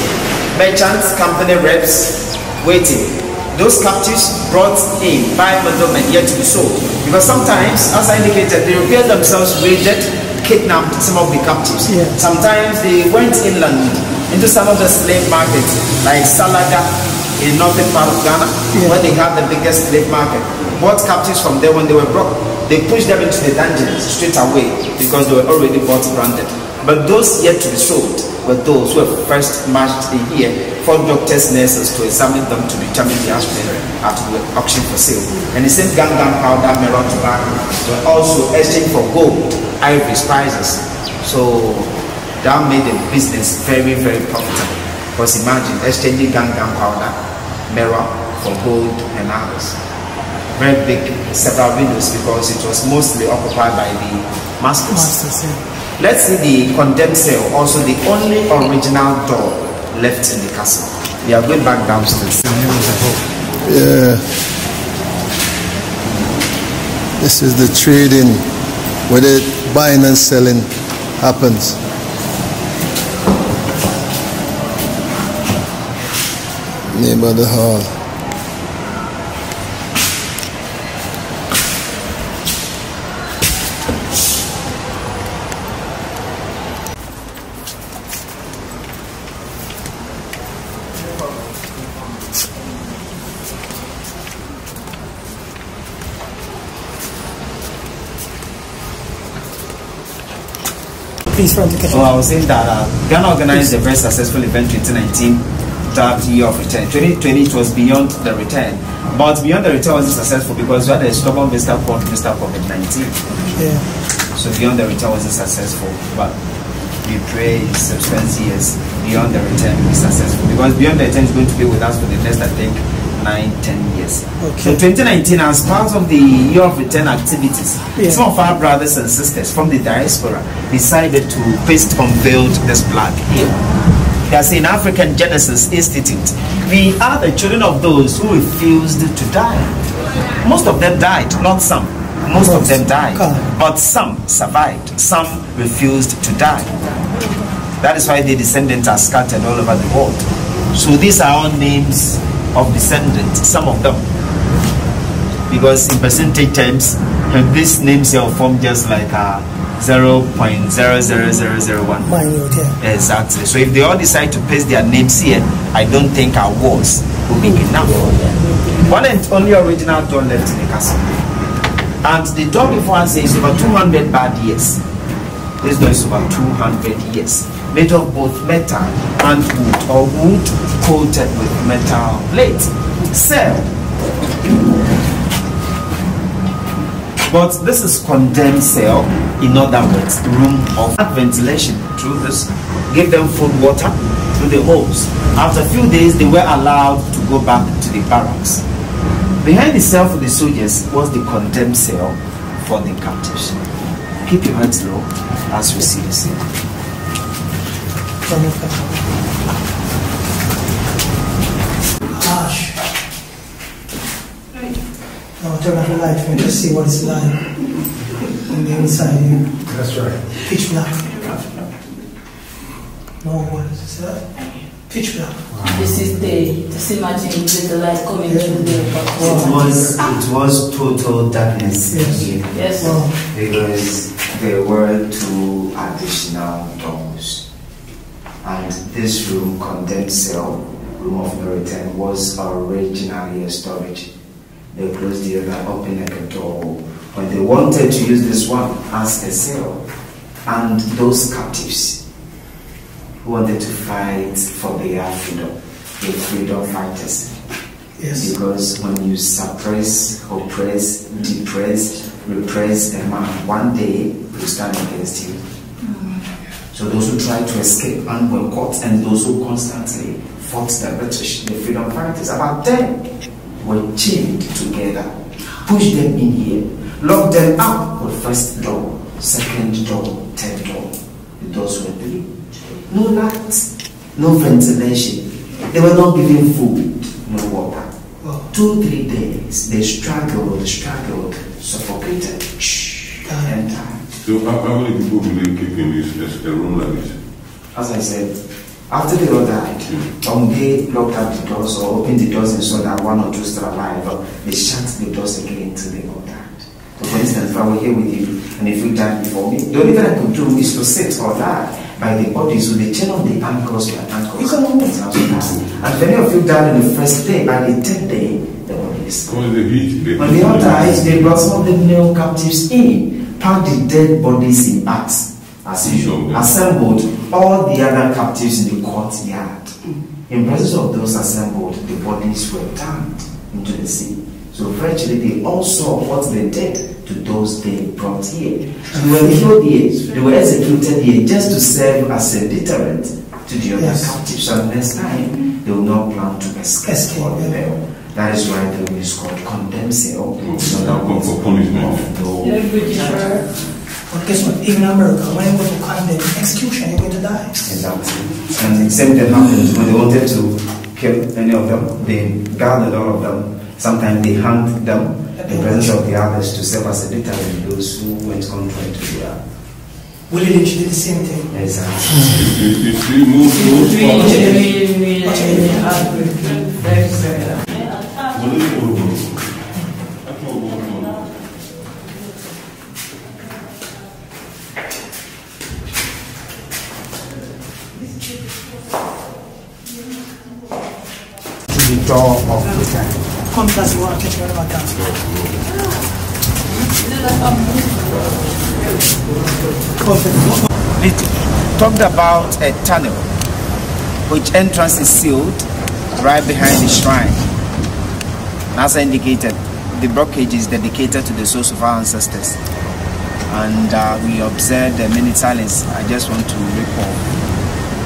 merchants, company reps, waiting. Those captives brought in by middlemen yet to be sold. Because sometimes, as I indicated, the Europeans themselves raided, kidnapped some of the captives. Yeah. Sometimes they went inland into some of the slave markets, like Salaga in northern part of Ghana, where they have the biggest slave market. Bought captives from there when they were brought. They pushed them into the dungeons straight away because they were already bought branded. But those yet to be sold were those who were first marched in here for doctors, nurses to examine them to determine the aspect at the auction for sale. And the same gangan powder, melon tobacco were also exchanged for gold, ivory, spices. So that made the business very, very profitable. Because imagine exchanging gangan powder, mirror for gold and others. Very big, several windows because it was mostly occupied by the masters. Let's see the condemned cell, also the only original door left in the castle. We are going back downstairs. Yeah. This is the trading where the buying and selling happens. Name of the hall. So I was saying that Ghana organized a very successful event in 2019, that year of return. 2020 it was beyond the return, but beyond the return wasn't successful because we had a stubborn visitor called Mr. COVID-19. Yeah. So Beyond the Return wasn't successful, but we pray in subsequent years Beyond the Return will be successful, because Beyond the Return is going to be with us for the next, I think, 9-10 years. Okay. So 2019, as part of the Year of Return activities, some of our brothers and sisters from the diaspora decided to paste unveiled this flag here. They are saying African Genesis Institute. We are the children of those who refused to die. Most of them died, not some. Most of them died, but some survived. Some refused to die. That is why the descendants are scattered all over the world. So these are all names of descendants, some of them. Because in percentage terms, these names will form just like 0.00001. Minute, yeah. Exactly. So if they all decide to paste their names here, I don't think our walls will be enough. One and only original door left in the castle. And the door before us is over 200 bad years. This door is over 200 years. Made of both metal and wood, or wood coated with metal plate. Cell. But this is condemned cell, in other words, room of ventilation through this. Give them food, water through the holes. After a few days, they were allowed to go back to the barracks. Behind the cell for the soldiers was the condemned cell for the captives. Keep your heads low as we see the scene. Ash. Now turn off the light for me to see what it's like on the inside here. That's right. Pitch black. No, what is that? Pitch black. This is the, just imagine with the light coming through there. It was total darkness here. Yes. Wow. Because there were 2 additional doors. And this room, condemned cell, room of no return, was originally a storage. They closed the other, opened a door when they wanted to use this one as a cell. And those captives who wanted to fight for their freedom, the freedom fighters. Yes. Because when you suppress, oppress, depress, repress a man, one day will stand against you. So those who tried to escape and were caught, and those who constantly fought the British, the freedom fighters, about 10 were chained together, pushed them in here, locked them up with first door, second door, third door. The doors were 3. No light, no ventilation. They were not given food, no water. 2-3 days, they struggled, suffocated, and died. So how many people will they keep in this a room like this? As I said, after they all died, they locked up the doors or opened the doors and saw that 1 or 2 still alive, but they shut the doors again until they all died. So for instance, if I were here with you and if you died before me, the only thing I could do is to sit or lie by the bodies with the chain on the ankles, my ankles. You can move it. And if any of you died on the first day, by the 10th day, the bodies. When they all died, they brought some of the male captives in, packed the dead bodies in bags, as usual, assembled all the other captives in the courtyard. In presence of those assembled, the bodies were turned into the sea. So virtually they all saw what they did to those they brought here. They were killed here, they were executed here just to serve as a deterrent to the other captives. So next time, they will not plan to escape or rebel. That is why the room is called condemned cell. For punishment. But guess what? Even in America, when you go to condemn execution, you're going to die. Exactly. And the same thing happened when they wanted to kill any of them. They gathered all of them. Sometimes they hanged them in presence of the others to serve as a deterrent those who went contrary to their. Willie Lynch did the same thing. Exactly. It's really the door of return. Come plus you want to catch me on my dance. We talked about a tunnel which entrance is sealed right behind the shrine. As I indicated, the blockage is dedicated to the souls of our ancestors. and we observed the minute silence. I just want to recall,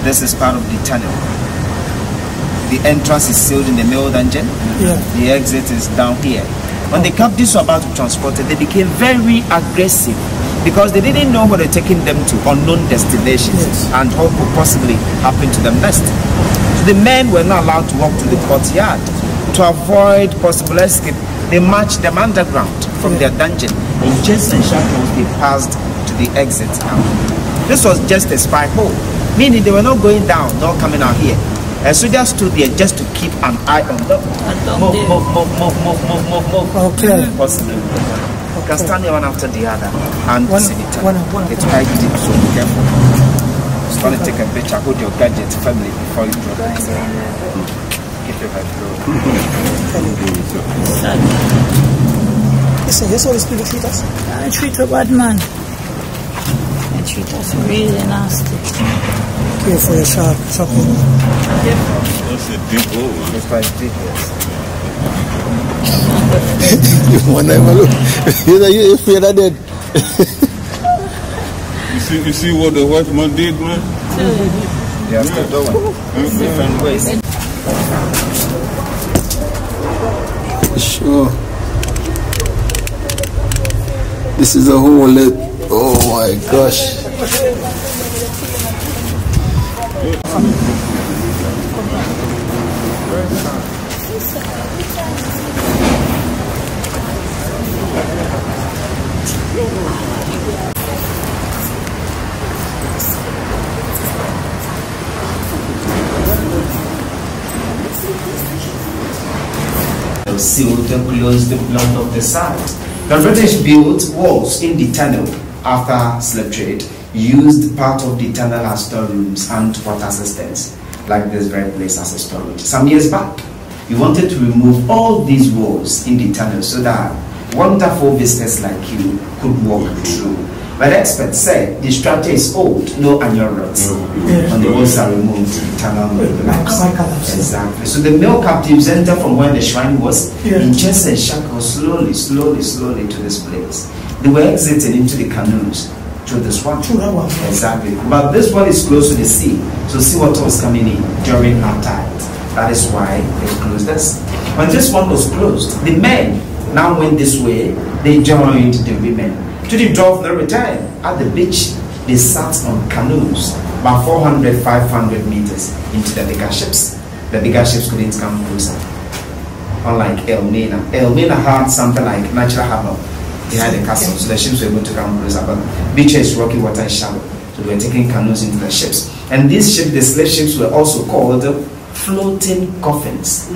this is part of the tunnel. The entrance is sealed in the male dungeon. The exit is down here. When the captives were about to transport it, they became very aggressive because they didn't know where they're taking them to, unknown destinations, and what could possibly happen to them next. So the men were not allowed to walk to the courtyard. To avoid possible escape, they marched them underground from their dungeon. In chains and shackles, they passed to the exit. This was just a spy hole, meaning they were not going down, not coming out here. A soldier stood there just to keep an eye on them. Move. Okay. Possibly. You can stand here one after the other and see the tunnel. It's quite deep, so be careful. Just want to take a picture, hold your gadget firmly before you drop it. Give your head low. Listen, that's how these people treat us. I treat a bad man. They treat us really nasty. Careful, your sharp. That's a deep hole. It's quite deep, yes. One time, look. You fear that dead. You see what the white man did, man? They are still doing different ways. Sure. This is a whole lot. Oh my gosh. Sealed and closed the blood of the side. The British built walls in the tunnel after slave trade, used part of the tunnel as storerooms and water systems, like this very place as a storage. Some years back, we wanted to remove all these walls in the tunnel so that wonderful visitors like you could walk through. But experts said the structure is old, no annual rods. When the walls are removed, the tunnel will relax. Exactly. So the male captives enter from where the shrine was in chains and shackles, slowly to this place. They were exiting into the canoes through this one. Exactly. But this one is close to the sea, so seawater was coming in during our tide. That is why they closed this. When this one was closed, the men now went this way. They joined the women. To the door of no return, at the beach, they sat on canoes about 400, 500 meters into the bigger ships. The bigger ships couldn't come closer. Unlike Elmina. Elmina had something like natural harbor behind the castle, so the ships were able to come closer. But beach is rocky, water is shallow, so they were taking canoes into the ships. And these ships, the slave ships, were also called floating coffins,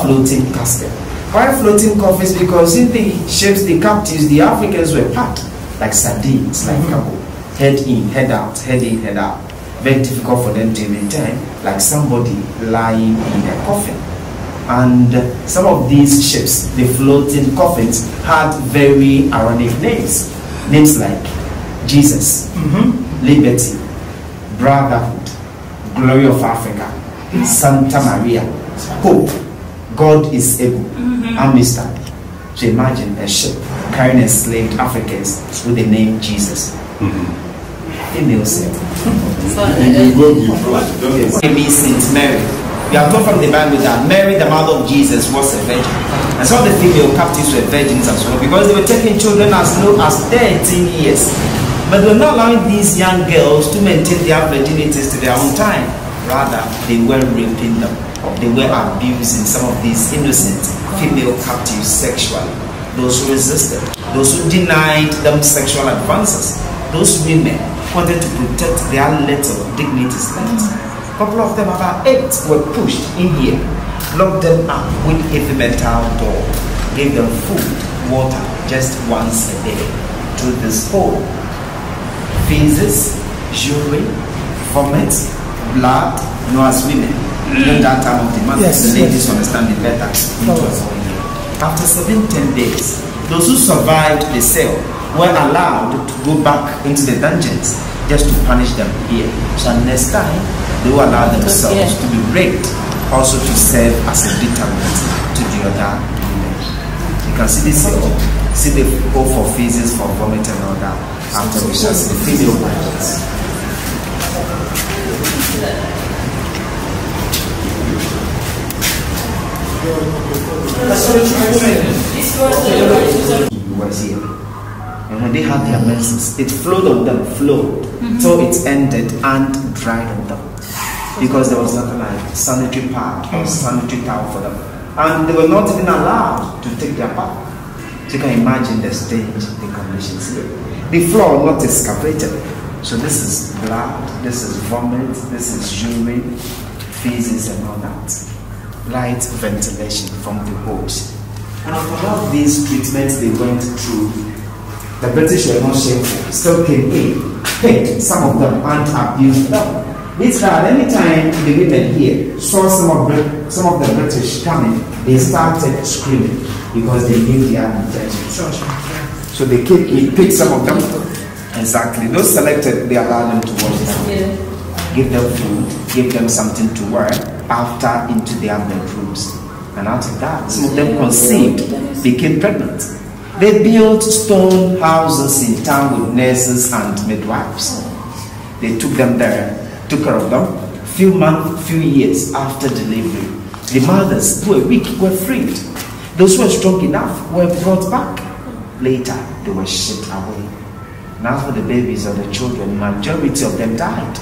floating casket. Why floating coffins? Because in the ships, the captives, the Africans were packed like sardines, like cargo. Head in, head out, head in, head out. Very difficult for them to return, like somebody lying in a coffin. And some of these ships, the floating coffins, had very ironic names. Names like Jesus, Liberty, Brotherhood, Glory of Africa, Santa Maria, Hope, God is able, Amistad. So imagine a ship carrying enslaved Africans with the name Jesus. Female said. Yes. Saint Mary. We are told from the Bible that Mary, the mother of Jesus, was a virgin. And some of the female captives were virgins as well, because they were taking children as low as 13 years. But they were not allowing these young girls to maintain their virginities to their own time. Rather, they were raping them. They were abusing some of these innocent female captives sexually. Those who resisted, those who denied them sexual advances, those women wanted to protect their little dignities left. A couple of them, about 8, were pushed in here, locked them up with a metal door, gave them food, water, just once a day through this hole. Feces, urine, vomit, blood, as women. During that time of the month, the ladies understand it better. After 7-10 days, those who survived the sale were allowed to go back into the dungeons just to punish them here. So next time, they will allow themselves to be raped, also to serve as a deterrent to the other women. You can see this cell, see the go for feces, for vomit and all that. after we shall see the female versions. Was here. And when they had their menses, it flowed on them, till it ended and dried on them. Because there was nothing like sanitary pad or sanitary towel for them. And they were not even allowed to take their bath. So you can imagine the stage, the conditions here. The floor not excavated. So this is blood, this is vomit, this is urine, feces and all that. Light ventilation from the holes. And after all these treatments they went through, the British were not shameful, still came in, picked some of them and abused them. It's that anytime the women here saw some of the British coming, they started screaming because they knew their intentions. So they came in, picked some of them. Exactly. Those selected, they allowed them to wash them, give them food, give them something to wear after into their bedrooms. And out of that, some of them conceived, became pregnant. They built stone houses in town with nurses and midwives. They took them there, took care of them. Few months, few years after delivery, the mothers who were weak were freed. Those who were strong enough were brought back. Later, they were shipped away. Now for the babies or the children, majority of them died.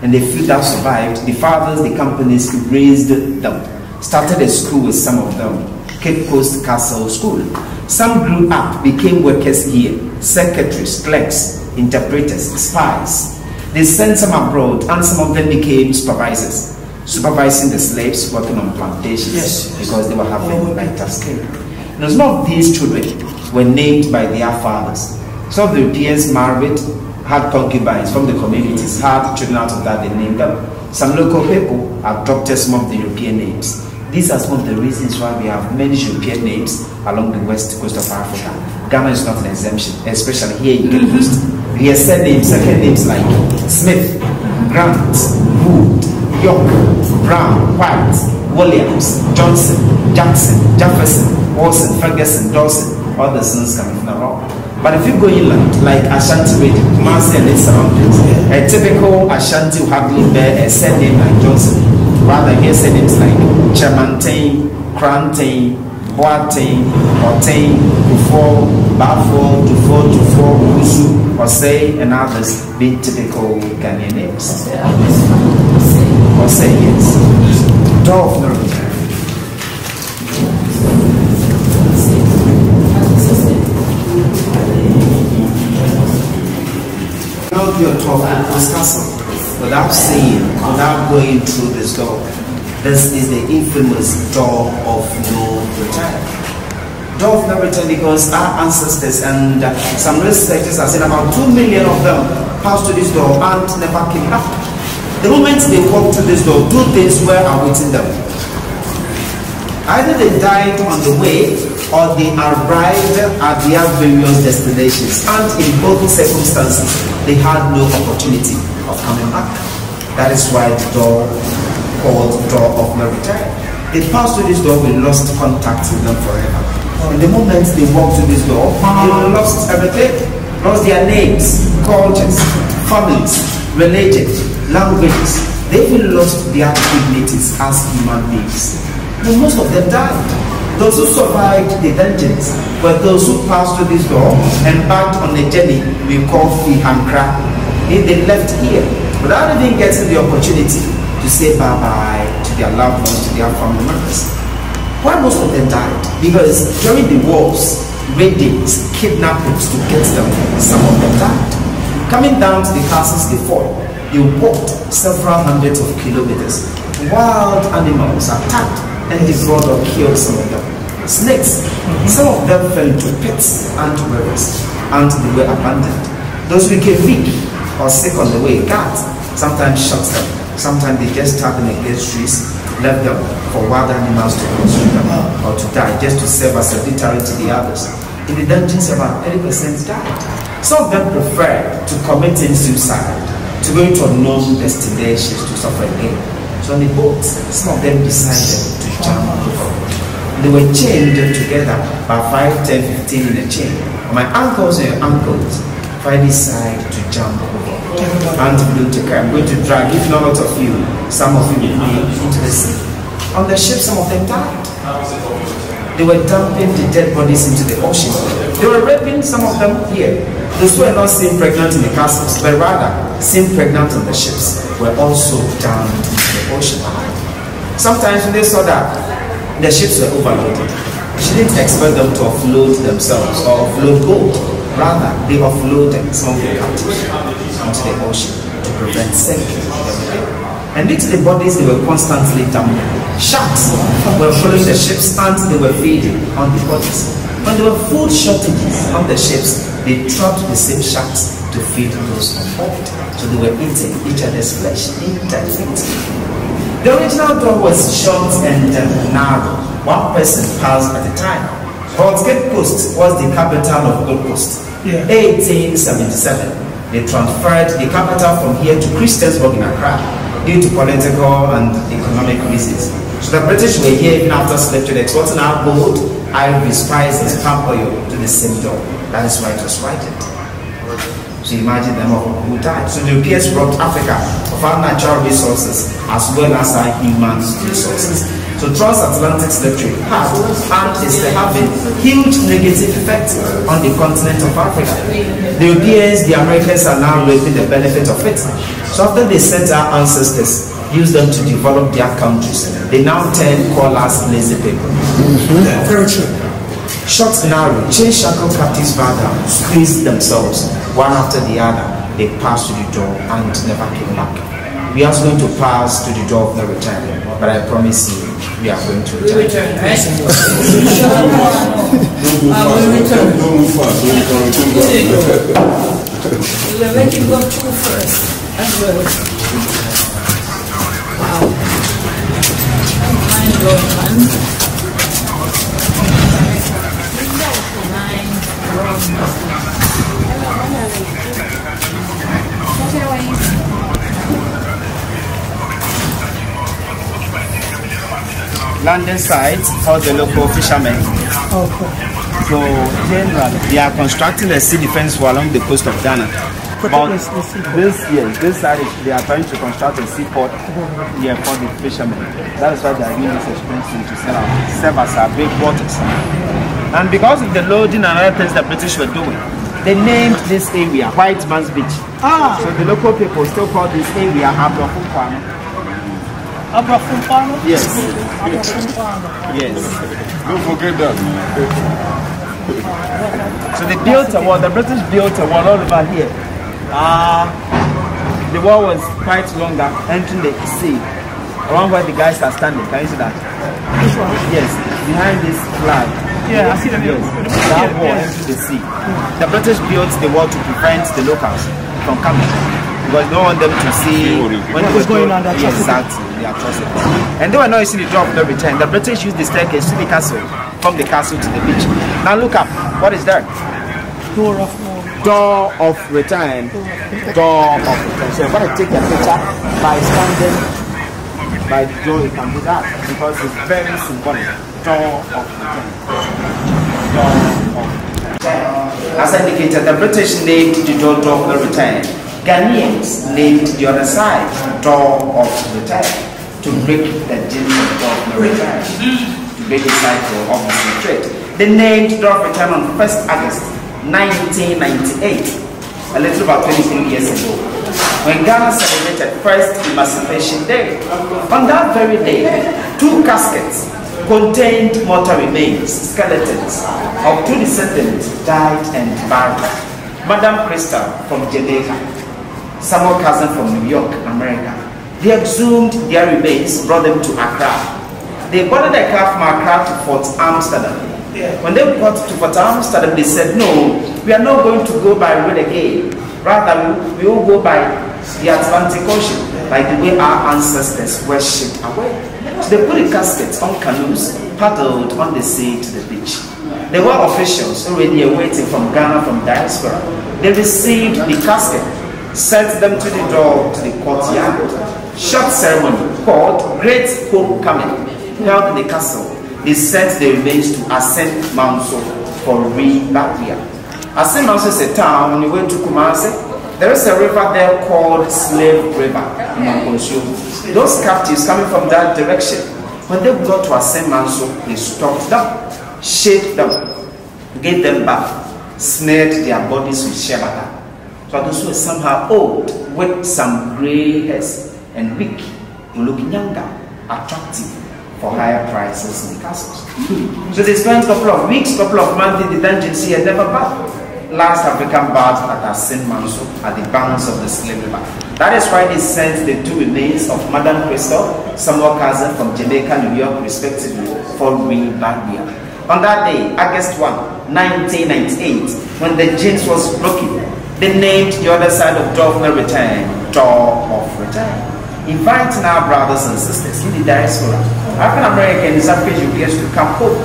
And the few that survived, the fathers, the companies raised them. Started a school with some of them, Cape Coast Castle School. Some grew up, became workers here, secretaries, clerks, interpreters, spies. They sent some abroad, and some of them became supervisors, supervising the slaves working on plantations, because they were having lighter skin. Now, some of these children were named by their fathers. Some of the Europeans married, had concubines from the communities, had children out of that, they named them. Some local people adopted some of the European names. These are some of the reasons why we have many European names along the west coast of Africa. Ghana is not an exemption, especially here in Cape Coast. We have second names like Smith, Grant, Wood, York, Brown, White, Williams, Johnson, Jackson, Jefferson, Wilson, Ferguson, Dawson, all the sons coming from around. But if you go inland, like Ashanti region, Kumasi and its surroundings, a typical Ashanti will hardly bear a surname like Johnson. Rather, here surnames like Chamantain, Crantain, Boateng, Boateng, Kufo, Bafo, Tufo, Usu, Osei, and others being typical Ghanaian names. Osei, yes. Door of no return. Now you're talking this castle without seeing, without going through this door. This is the infamous door of no return. Door of no return because our ancestors and some researchers have said about 2 million of them passed through this door and never came back. The moment they walked through this door, two things were awaiting them. Either they died on the way or they arrived at their various destinations, and in both circumstances they had no opportunity of coming back. That is why the door called door of no return. They passed through this door, we lost contact with them forever. And the moment they walked through this door, they lost everything. Lost their names, cultures, families, religions, languages. They even lost their dignities as human beings. And most of them died. Those who survived the dungeons were those who passed through this door and embarked on a journey we call Fi Hankra. They left here without even getting the opportunity to say bye-bye to their loved ones, to their family members. Why most of them died? Because during the wars, raidings, kidnappings to get them, some of them died. Coming down to the castles they fought, they walked several hundreds of kilometers. Wild animals attacked and devoured or killed some of them. Snakes, some of them fell into pits and rivers, and they were abandoned. Those who became weak or sick on the way, guards sometimes shot them. Sometimes they just tapped them against trees, left them for wild animals to consume them or to die, just to serve as a deterrent to the others. In the dungeons, about 30% died. Some of them preferred to committing suicide, to going to unknown destinations to suffer again. So on the boat, some of them decided to jump overboard. They were chained together by 5, 10, 15 in a chain. My uncles and uncles if I decide to jump over, and I'm going to drag, if not a lot of you, some of you with me into the sea. On the ship, some of them died. They were dumping the dead bodies into the ocean. They were raping some of them here. Those who were not seen pregnant in the castles, but rather seen pregnant on the ships, were also dumped into the ocean. Sometimes when they saw that the ships were overloaded, she didn't expect them to offload themselves or offload gold. Rather, they offloaded some of the captives into the ocean to prevent sinking. And into the bodies they were constantly dumping. Sharks were following the ships and they were feeding on the bodies. When there were food shortages on the ships, they trapped the same sharks to feed those on board. So they were eating each other's flesh indirectly. The original door was short and narrow. One person passed at a time. But Cape Coast was the capital of Gold Coast. 1877. They transferred the capital from here to Christiansburg in Accra due to political and economic reasons. So the British were here even after slave trade, exporting our gold, ivory, spices, palm oil to the same door. That is why it was widened. So imagine the number of people who died. So the Europeans robbed Africa of our natural resources as well as our human resources. So transatlantic slave trade had and is having huge negative effect on the continent of Africa. The Europeans, the Americans are now reaping the benefit of it. So after they sent our ancestors, use them to develop their countries, they now call us lazy people. Very true. Short, narrow, chain shackle captives bow down, squeeze themselves one after the other. They pass to the door and never came back. We are going to pass to the door of no return, but I promise you, we are going to return. Right? Don't move fast. We will make him go through first as well. Wow. Mind blowing, man. Landing sites for the local fishermen. Okay. So generally, they are constructing a sea defense wall along the coast of Ghana. But this side they are trying to construct a seaport here for the fishermen. That is why they are doing this expensive to serve as our big waters. And because of the loading and other things the British were doing, they named this area White Man's Beach. So the local people still call this area Abrafumpano. Abrafumpano? Yes. Abrafumpano. Yes. Don't forget that, man. So they built a wall, the British built a wall all over here. The wall was quite longer, entering the sea, around where the guys are standing. Can you see that? This one? Yes, behind this flag. Yeah, I see them. Yes, that wall entering the sea. The British built the wall to prevent the locals from coming, because they don't want them to see when they were going on that exactly the atrocities. And they were not using the door of no return. The British used the staircase to the castle, from the castle to the beach. Now look up, what is that? Door of return. Door of return. So if I take a picture by standing by the door, you can do that because it's very symbolic. Door of return. Door of return. As indicated, the British named the door of the return. Ghanaians named the other side door of return to break the gym of door of the return, to break the cycle of the trade. They named door of return on 1st August 1998, a little about 23 years ago, when Ghana celebrated first Emancipation Day. On that very day, 2 caskets contained mortal remains, skeletons of 2 descendants died and buried. Madam Crystal from Jamaica, Samuel Cousin from New York, America. They exhumed their remains, brought them to Accra. They boarded a car from Accra to Fort Amsterdam. When they got to Fort Amsterdam, they said, no, we are not going to go by road again. Rather, we will go by the Atlantic Ocean, like the way our ancestors were shipped away. So they put the caskets on canoes, paddled on the sea to the beach. There were officials already awaiting from Ghana, from diaspora. They received the casket, sent them to the door to the courtyard. Short ceremony called Great Homecoming held in the castle. They sent the remains to ascend Mount So for reburial. Asemanso is a town. When you went to Kumasi, there is a river there called Slave River. Those captives coming from that direction, when they got to Asemanso, they stopped them, shaped them, gave them bath, snared their bodies with shebata. So those who were somehow old, with some grey hairs and weak, to look younger, attractive for higher prices in the castles. So they spent a couple of weeks, couple of months in the dungeons here, never back. Last African bath at Asemanso at the banks of the Slave River. That is why they sent the two remains of Madame Crystal, Samuel Cousin from Jamaica, New York, respectively, for reburial. On that day, August 1, 1998, when the jinx was broken, they named the other side of Door of No Return, Door of Return. Inviting our brothers and sisters in the diaspora, African Americans, African Europeans to come home,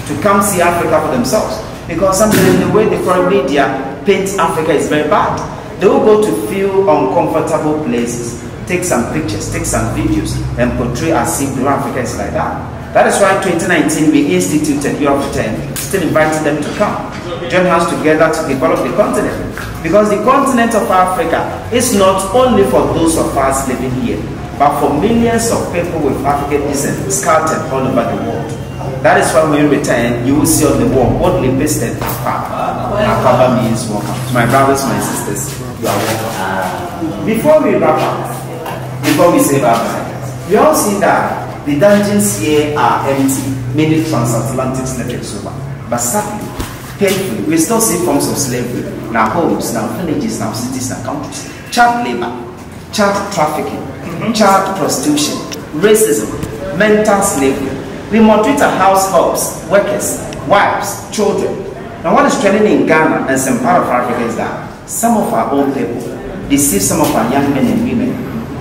to come see Africa for themselves. Because sometimes the way the foreign media paints Africa is very bad. They will go to few uncomfortable places, take some pictures, take some videos, and portray as if Africa is like that. That is why 2019 we instituted Year of 10, still inviting them to come, join hands together to develop the continent. Because the continent of Africa is not only for those of us living here, but for millions of people with African descent scattered all over the world. That is why when we return, you will see on the wall boldly pasted Akaba. Akaba means welcome. To my brothers, my sisters, you are welcome. Before we wrap up, before we say bye-bye, we all see that the dungeons here are empty, mainly transatlantic slaves over. But sadly, painfully, we still see forms of slavery in our homes, in our villages, in our cities, and countries. Child labor, child trafficking, child prostitution, racism, mental slavery. We maltreat our households, workers, wives, children. Now what is trending in Ghana and some part of Africa is that some of our own people deceive some of our young men and women,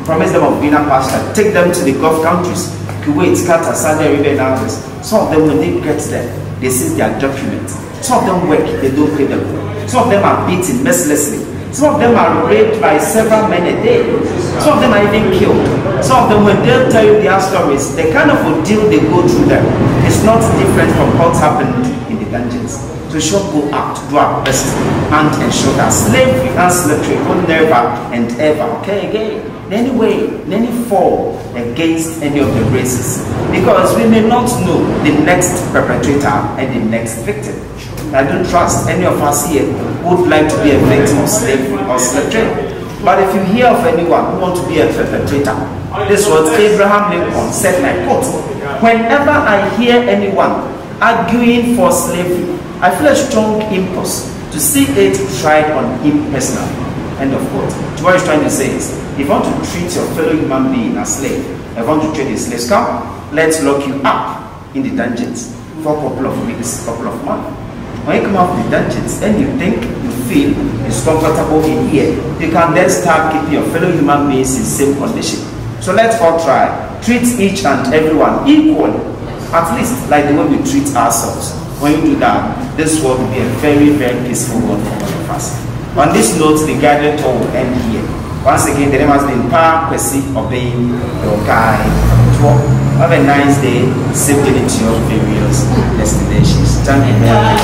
promise them of greener pasture, take them to the Gulf countries, Kuwait, Qatar, Saudi Arabia and others. Some of them, when they get there, they seize their documents. Some of them work, they don't pay them. Some of them are beaten mercilessly. Some of them are raped by several men a day. Some of them are even killed. Some of them, when they'll tell you their stories, the kind of ordeal they go through them is not different from what happened in the dungeons. So we should go out, do our best, and ensure that slavery and slavery will never and ever occur again. In any way, in any fall against any of the races. Because we may not know the next perpetrator and the next victim. I don't trust any of us here who would like to be a victim of slavery or slave trade. But if you hear of anyone who wants to be a perpetrator, this is what Abraham Lincoln said, and I quote, "Whenever I hear anyone arguing for slavery, I feel a strong impulse to see it tried on him personally." End of quote. So what he's trying to say is, if you want to treat your fellow human being as slave, if you want to treat a slave, come, let's lock you up in the dungeons for a couple of weeks, a couple of months. When you come out of the dungeons and you think, you feel it's comfortable in here, you can then start keeping your fellow human beings in the same condition. So let's all try. Treat each and everyone equally, at least like the way we treat ourselves. When you do that, this world will be a very, very peaceful world for all of us. On this note, the guided tour will end here. Once again, the name has been Pa Kwesi Obey, your guide tour. Have a nice day, safe journey to your various destinations. Thank you very much.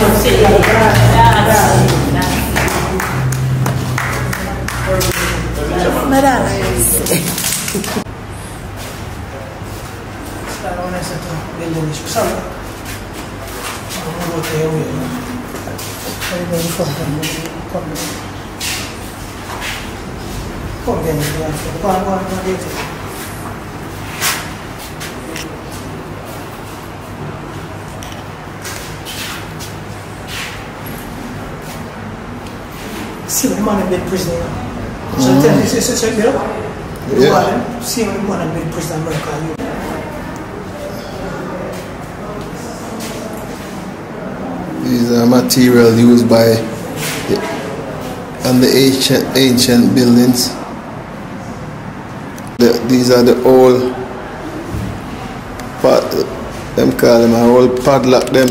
See the man in the prison. So tell me, it's you know? Yeah. See the man in the prison in America. These are material used by on the ancient buildings. These are the old, them call them old padlock them.